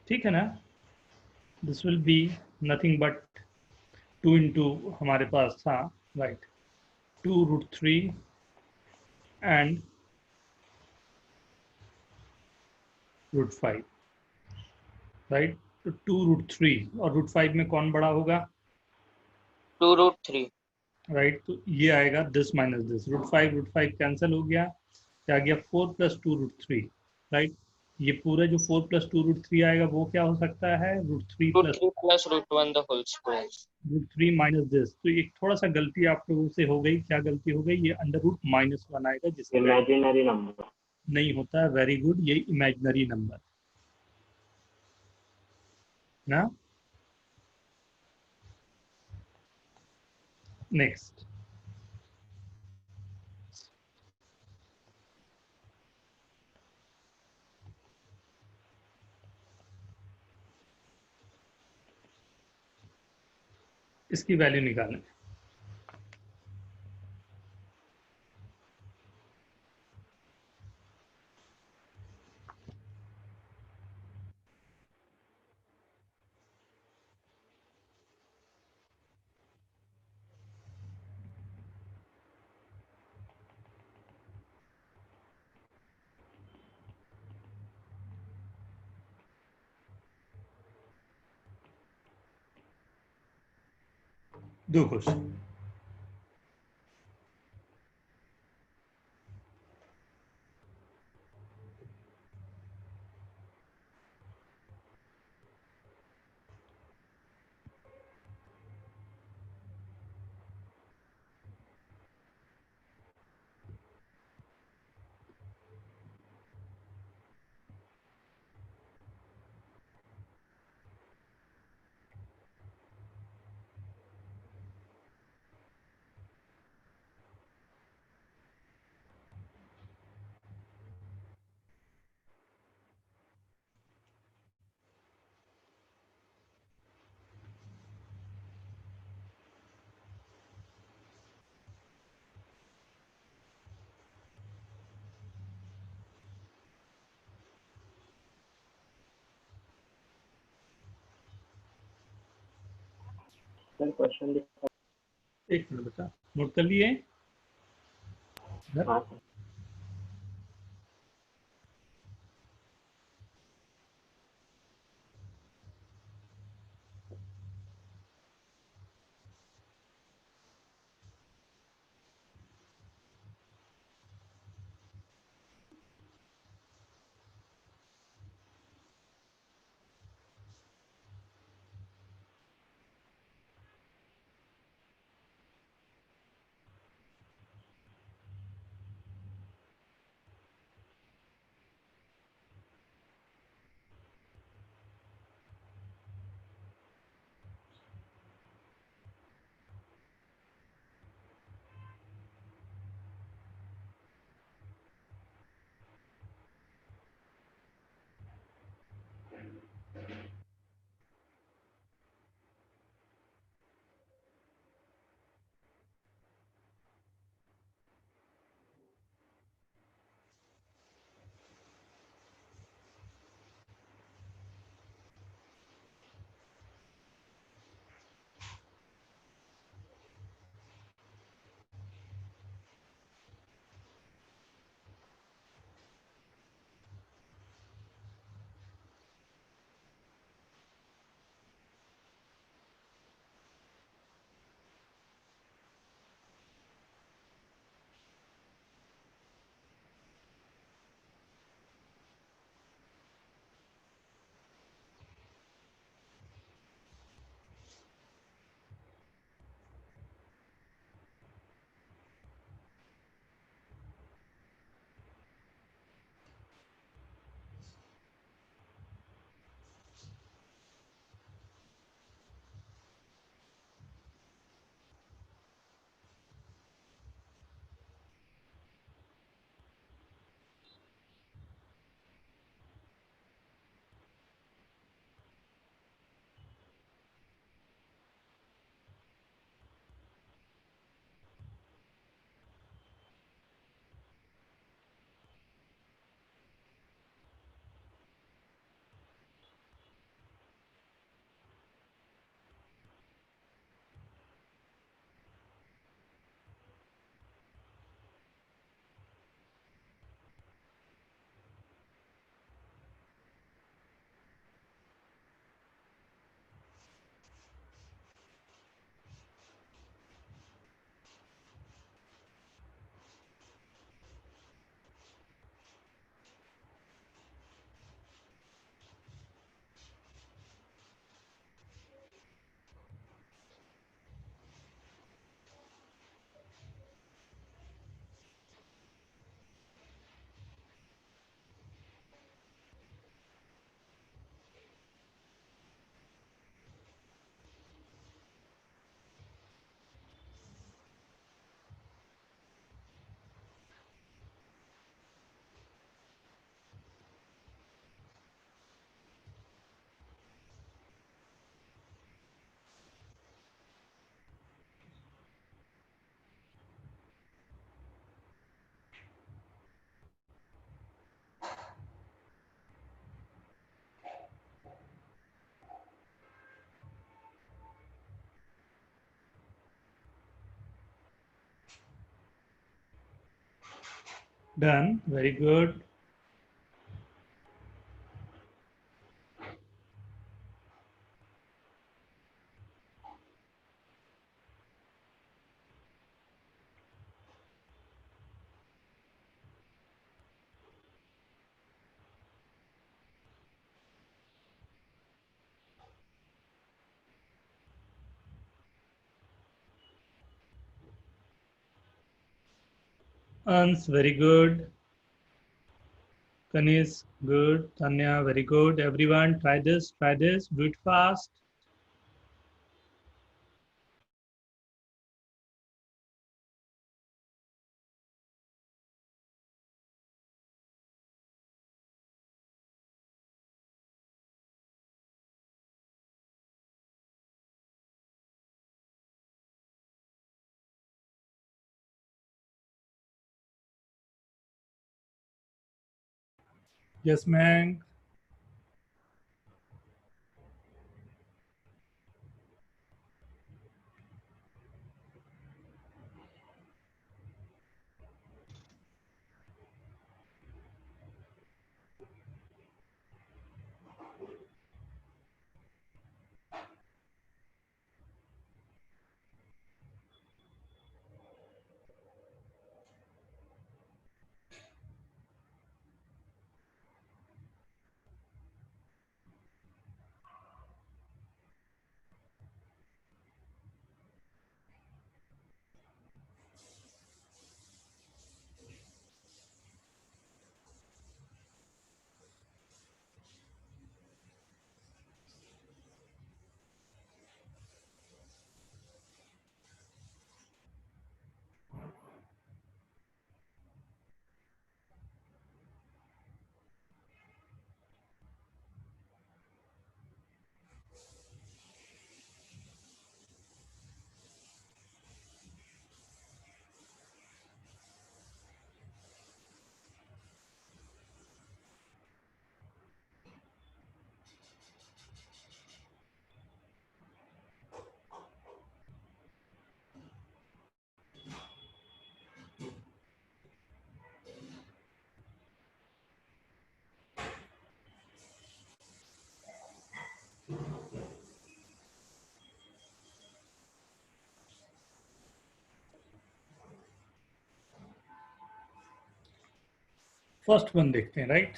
ठीक है ना, this will be nothing but 2 into हमारे पास था, right, 2 root 3 and root 5, right. तो 2 रूट 3 और रूट 5 में कौन बड़ा होगा? 2 रूट 3। राइट, तो ये आएगा this minus this, root 5 cancel हो गया, क्या आ गया 4 प्लस 2 रूट 3, राइट। ये पूरा जो 4 प्लस 2 रूट 3 आएगा वो क्या हो सकता है? Root 3 plus root 1 the whole square. Root 3 minus this. तो एक थोड़ा सा गलती आप लोगों से हो गई, क्या गलती हो गई? ये अंडर रूट -1 आएगा, जिससे इमेजिनरी नंबर नहीं होता है। वेरी गुड, ये इमेजिनरी नंबर ना। नेक्स्ट, इसकी वैल्यू निकालें। दो क्वेश्चन, सर क्वेश्चन दिखा। एक मिनट बता, नोट कर लिए? हाँ sir. Done. Very good. Ans, very good. Kanis, good. Tanya, very good. Everyone, try this, do it fast. Yes, ma'am. First one देखते हैं, राइट?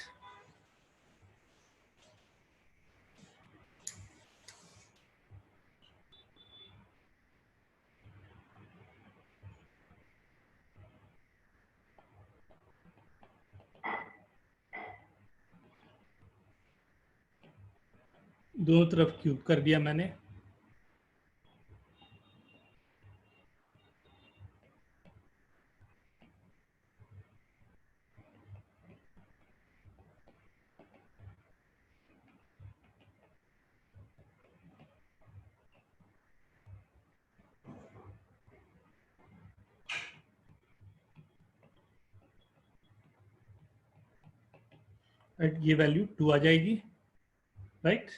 दोनों तरफ क्यूब कर दिया मैंने। राइट, ये वैल्यू 2 आ जाएगी, right?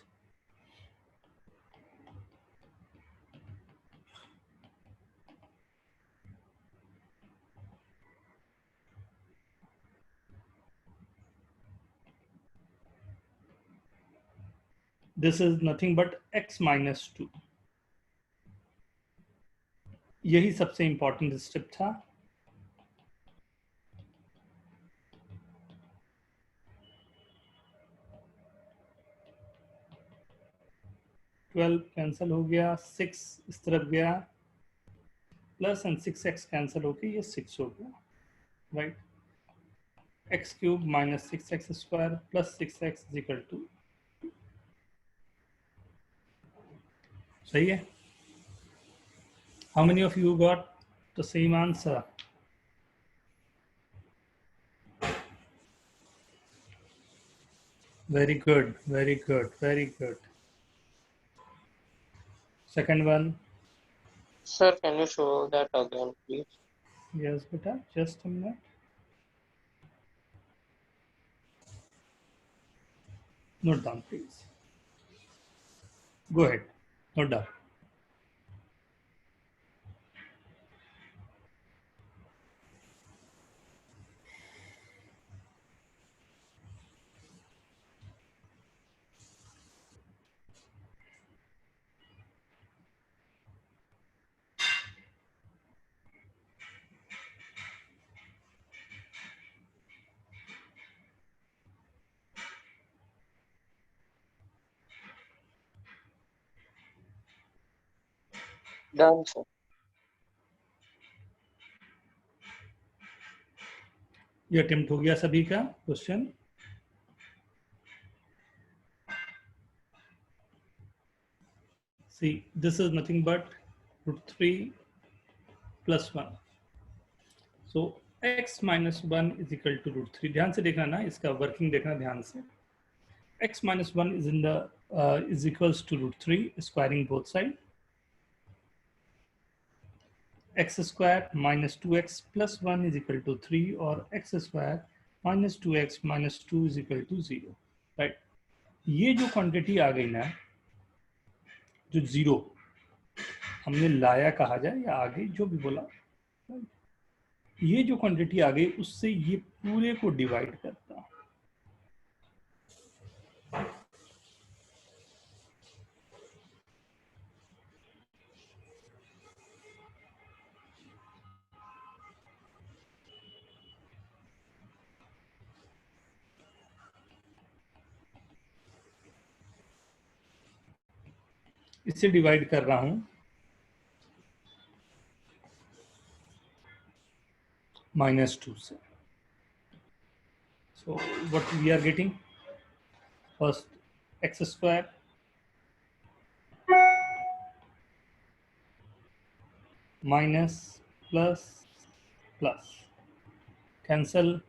This is nothing but x minus 2। यही सबसे इंपॉर्टेंट स्टेप था। ट्वेल्व कैंसिल हो गया, 6 इस तरफ गया, प्लस एंड 6x कैंसिल होके ये 6 हो गया, right? x cube minus 6x square plus 6x is equal to, सही है? How many of you got the same answer? Very good, very good, very good. Second one. Sir, can you show that again, please? Yes, beta, just a minute. Note down, please. Go ahead, note down. Done sir. ये attempt हो गया सभी का question. See, this is nothing but root 3 plus 1. So x minus 1 is equal to root 3. ध्यान से देखना ना, इसका वर्किंग देखना ध्यान से। x minus 1 is in the is equals to root 3, squaring both sides. X square minus 2x plus 1 is equal to 3, और x square minus 2x minus 2 is equal to 0. Right? ये जो क्वांटिटी आ गई ना, जो 0 हमने लाया कहा जाए या आगे जो भी बोला, ये जो क्वांटिटी आ गई उससे ये पूरे को डिवाइड करता। इससे डिवाइड कर रहा हूं -2 से। So what we are getting? First x square minus plus plus cancel,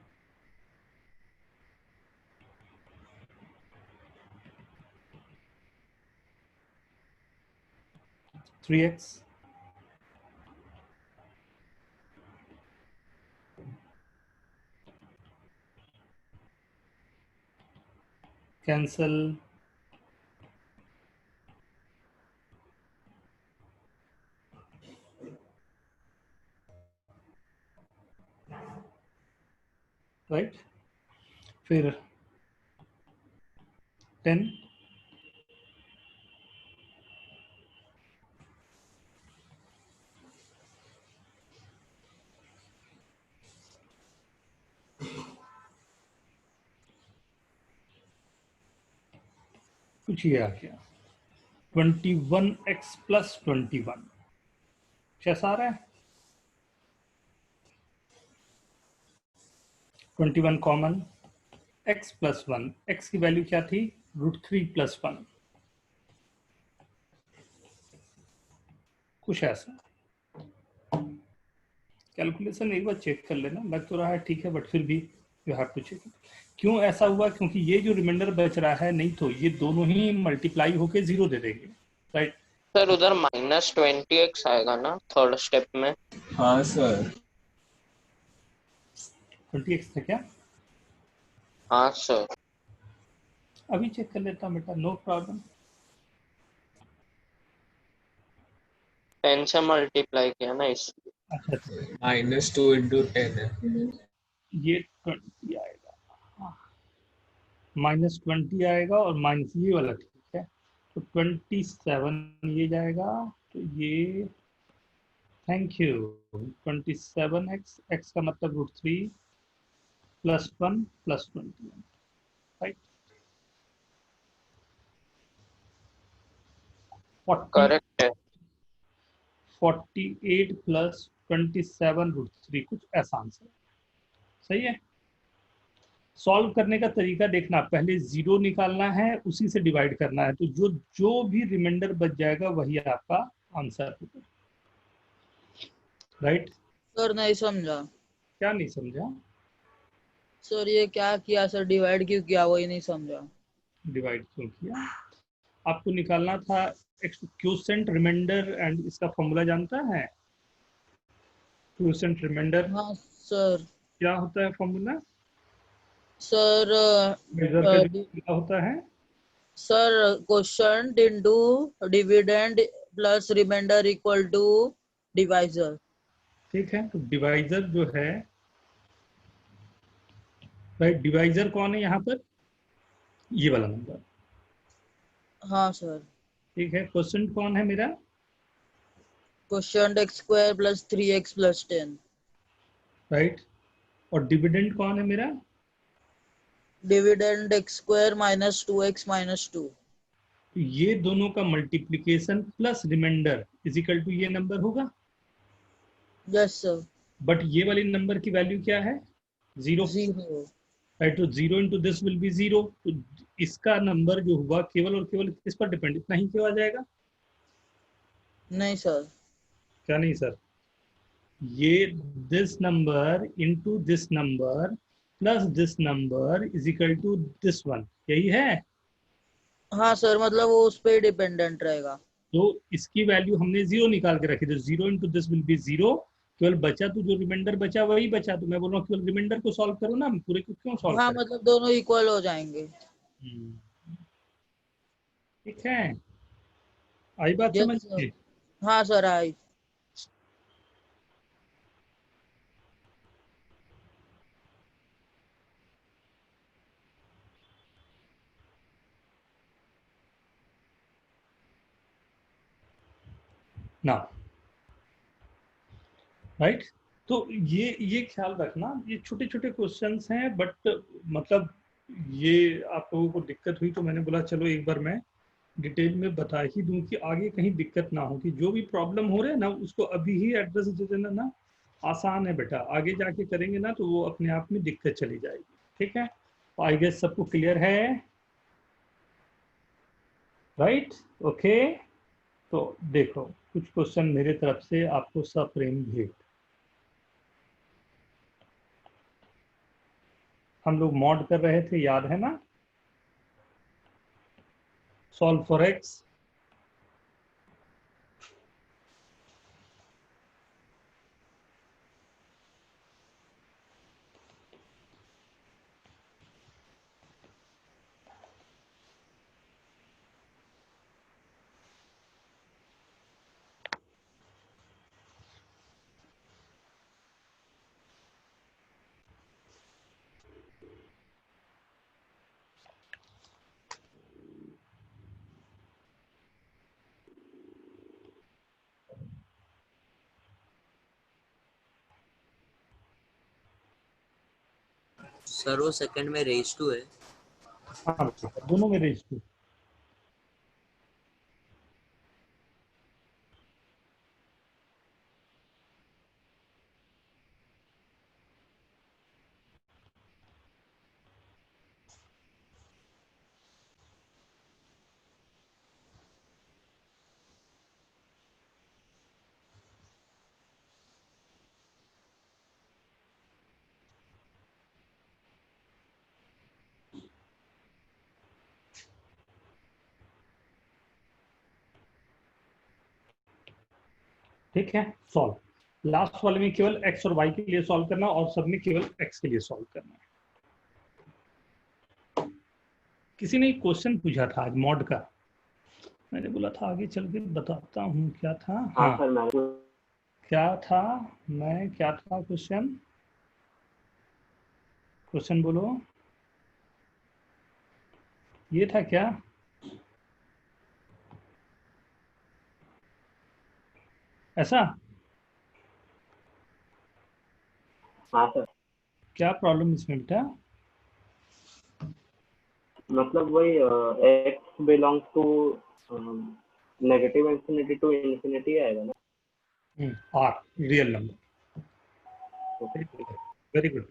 3x cancel, right? फिर 10 कुछ ये आ गया 21x plus 21 कैसा आ रहा है? 21 कॉमन, x plus 1, x की वैल्यू क्या थी? √3 plus 1, कुछ ऐसा। कैलकुलेशन एक बार चेक कर लेना, लग तो रहा है ठीक है, बट फिर भी यू हैव टू चेक। क्यों ऐसा हुआ? क्योंकि ये जो रिमाइंडर बच रहा है, नहीं तो ये दोनों ही मल्टीप्लाई होके 0 दे देंगे, राइट? सर उधर -20x आएगा ना थर्ड स्टेप में? हाँ सर। 20x था क्या? हाँ सर। अभी चेक कर लेता हूँ बेटा, नो प्रॉब्लम। 10 से मल्टीप्लाई किया ना इसलिए। अच्छा -2 × 10 है। ये 20 आएगा, -20 आएगा और माइनस ये वाला, ठीक है? तो 27 ये जाएगा, तो ये थैंक यू 27x, x का मतलब √3 plus 1 plus 21, राइट? करेक्ट है। 48 plus 27 √3, कुछ ऐसा आंसर। सही है। सॉल्व करने का तरीका देखना, पहले 0 निकालना है, उसी से डिवाइड करना है, तो जो भी रिमाइंडर बच जाएगा वही आपका आंसर होगा, राइट? सर नहीं समझा। क्या नहीं समझा? सर ये क्या किया सर, डिवाइड क्यों किया वही नहीं समझा। डिवाइड क्यों किया? आपको निकालना था क्वोशेंट रिमाइंडर, एंड इसका फॉर्मूला जानता है? Quotient remainder. हाँ सर। क्या होता है फॉर्मूला? सर क्या होता है? Sir quotient into dividend plus remainder equal to divisor. ठीक है, तो डिवाइजर जो है, राइट, डिवाइजर कौन है यहाँ पर? ये वाला नंबर। हाँ सर। ठीक है, क्वोशेंट कौन है मेरा? Quotient x² + 3x + 10, right. और डिविडेंड कौन है मेरा? Dividend x² - 2x - 2। तो ये दोनों का multiplication plus remainder is equal to ये नंबर होगा, यस सर। बट ये वाली नंबर की वैल्यू क्या है? 0, 0। राइट? तो 0 इंटू दिस विल बी 0। तो इसका नंबर जो हुआ केवल और केवल किस पर डिपेंड, इतना ही क्यों आ जाएगा? नहीं सर। क्या नहीं सर? ये this number into this number plus this number is equal to this one, यही है। हाँ सर, मतलब वो उस पर डिपेंडेंट रहेगा। तो इसकी वैल्यू हमने 0 निकाल के रखी, तो 0 इंटू दिस विल बी 0। केवल बचा तो जो रिमाइंडर बचा वही बचा, तो मैं बोल रहा हूँ केवल रिमाइंडर को सॉल्व करो ना, पूरे को क्यों सॉल्व हाँ करें? मतलब दोनों इक्वल हो जाएंगे। ठीक है, आई बात यस समझ सर। में? हाँ सर आई। ना, राइट? तो ये ख्याल रखना, ये छोटे छोटे क्वेश्चंस हैं, बट मतलब ये आप लोगों को दिक्कत हुई तो मैंने बोला चलो एक बार मैं डिटेल में बता ही दूं कि आगे कहीं दिक्कत ना हो, कि जो भी प्रॉब्लम हो रहा है ना उसको अभी ही एड्रेस दे देना ना। आसान है बेटा, आगे जाके करेंगे ना तो वो अपने आप में दिक्कत चली जाएगी। ठीक है, आई गेस सबको क्लियर है, राइट? ओके, तो देखो कुछ क्वेश्चन मेरे तरफ से आपको सप्रेम भेंट। हम लोग मॉड कर रहे थे, याद है ना? सॉल्व फॉर एक्स, सर वो सेकंड में रेज टू है। हाँ दोनों में रेज टू। ठीक है, सॉल्व। लास्ट वाले में केवल एक्स और वाई के लिए सॉल्व करना और सब में केवल एक्स के लिए सॉल्व करना है। किसी ने एक क्वेश्चन पूछा था आज मॉड का, मैंने बोला था आगे चल के बताता हूँ क्या था। हाँ हाँ, सर मैं क्या था, मैं क्या था क्वेश्चन? क्वेश्चन बोलो, ये था क्या? ऐसा? हाँ सर, क्या प्रॉब्लम इसमें बेटा? मतलब वही x belongs to negative infinity to infinity आएगा ना। R real number, very good.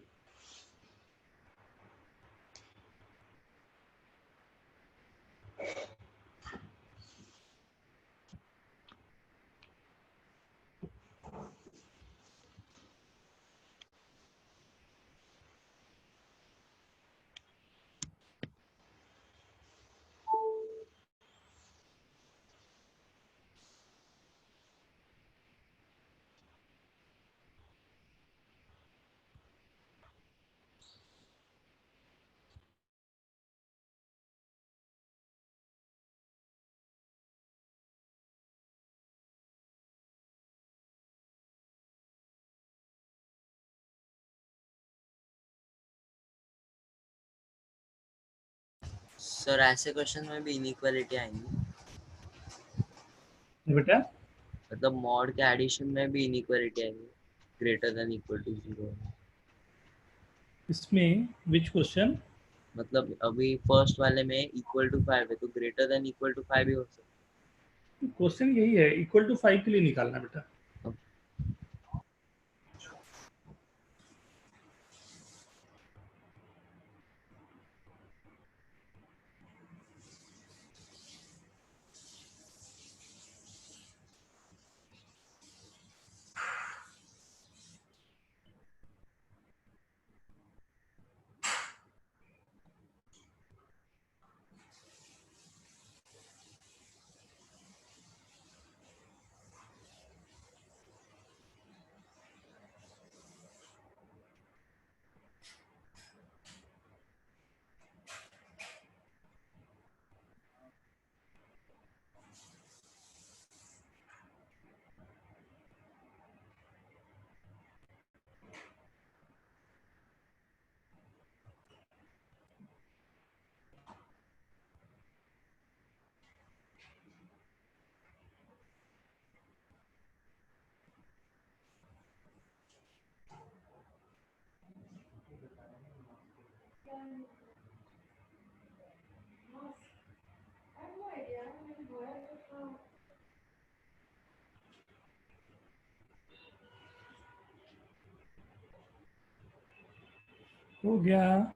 Sir ऐसे क्वेश्चन में भी इनइक्वालिटी आएंगी बेटा मतलब मॉड के एडिशन में भी इनइक्वालिटी आएंगी ग्रेटर देन इक्वल टू 0। इसमें विच क्वेश्चन? मतलब अभी फर्स्ट वाले में इक्वल टू 5 है तो ग्रेटर देन इक्वल टू 5 ही हो सकता क्वेश्चन यही है, इक्वल टू 5 के लिए निकालना बेटा। हो गया।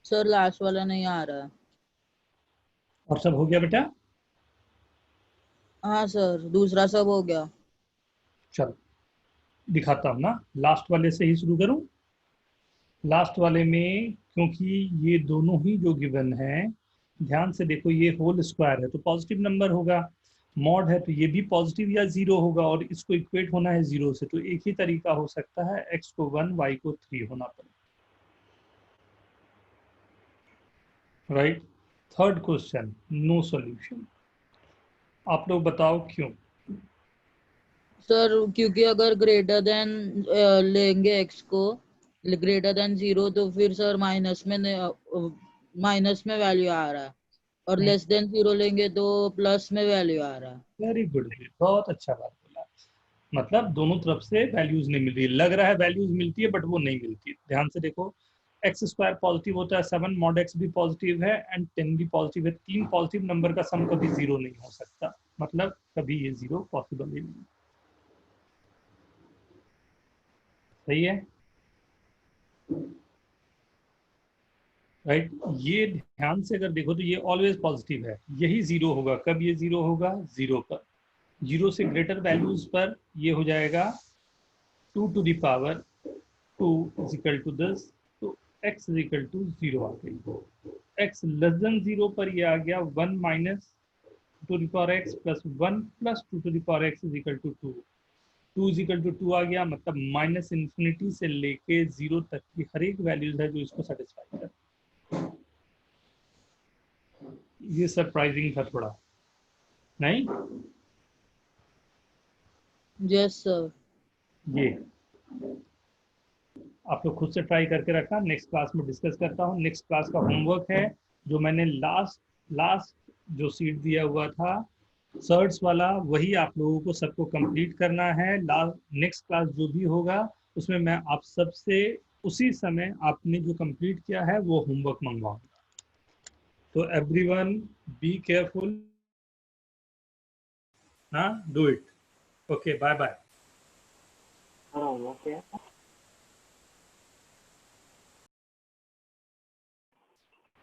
सर लास्ट वाला नहीं आ रहा। और सब हो गया बेटा? हाँ सर, दूसरा सब हो गया। चलो दिखाता हूँ ना, लास्ट वाले से ही शुरू करूँ। लास्ट वाले में क्योंकि ये दोनों ही जो गिवन है, ध्यान से देखो, ये होल स्क्वायर है तो पॉजिटिव नंबर होगा, मॉड है तो ये भी पॉजिटिव या जीरो होगा, और इसको इक्वेट होना है जीरो से, तो एक ही तरीका हो सकता है, x को 1 y को 3 होना पड़ेगा। Right. Third question, no solution. आप लोग बताओ क्यों? सर क्योंकि अगर ग्रेटर देन लेंगे x को ग्रेटर देन 0 तो फिर सर माइनस में वैल्यू आ रहा है, और लेस देन 0 लेंगे तो प्लस में वैल्यू आ रहा है। वेरी गुड, बहुत अच्छा बात बोला। मतलब दोनों तरफ से वैल्यूज नहीं मिल रही, लग रहा है वैल्यूज मिलती है बट वो नहीं मिलती। ध्यान से देखो, एक्स स्क्वायर पॉजिटिव होता है, 7 मॉड एक्स भी पॉजिटिव है एंड 10 भी पॉजिटिव है। तीन पॉजिटिव नंबर का सम कभी जीरो नहीं हो सकता, मतलब कभी ये जीरो पॉसिबल ही नहीं। सही है, राइट। ये ध्यान से अगर देखो तो ये ऑलवेज पॉजिटिव है, यही जीरो होगा। कब ये जीरो होगा? जीरो पर, जीरो से ग्रेटर वैल्यूज पर ये हो जाएगा 2 to the power 2 is equal to this, तो x is equal to 0 आ गई। x लेस देन 0 पर ये आ गया 1 minus 2 to the power x plus 1 plus 2 to the power x is equal to 2। 2 is equal to 2 आ गया, मतलब minus infinity से लेके 0 तक की हर एक वैल्यूज है जो इसको सेटिस्फाई कर। ये सरप्राइजिंग था थोड़ा, नहीं? Yes sir. ये आप लोग खुद से ट्राई करके रखना, नेक्स्ट क्लास में डिस्कस करता हूँ। नेक्स्ट क्लास का होमवर्क है जो मैंने लास्ट जो सीट दिया हुआ था सर्ट्स वाला, वही आप लोगों को सबको कंप्लीट करना है। नेक्स्ट क्लास जो भी होगा उसमें मैं आप सबसे उसी समय आपने जो कंप्लीट किया है वो होमवर्क मंगवाऊंगा। तो एवरीवन बी केयरफुल, हाँ, do it. Okay, bye bye. Okay.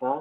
हाँ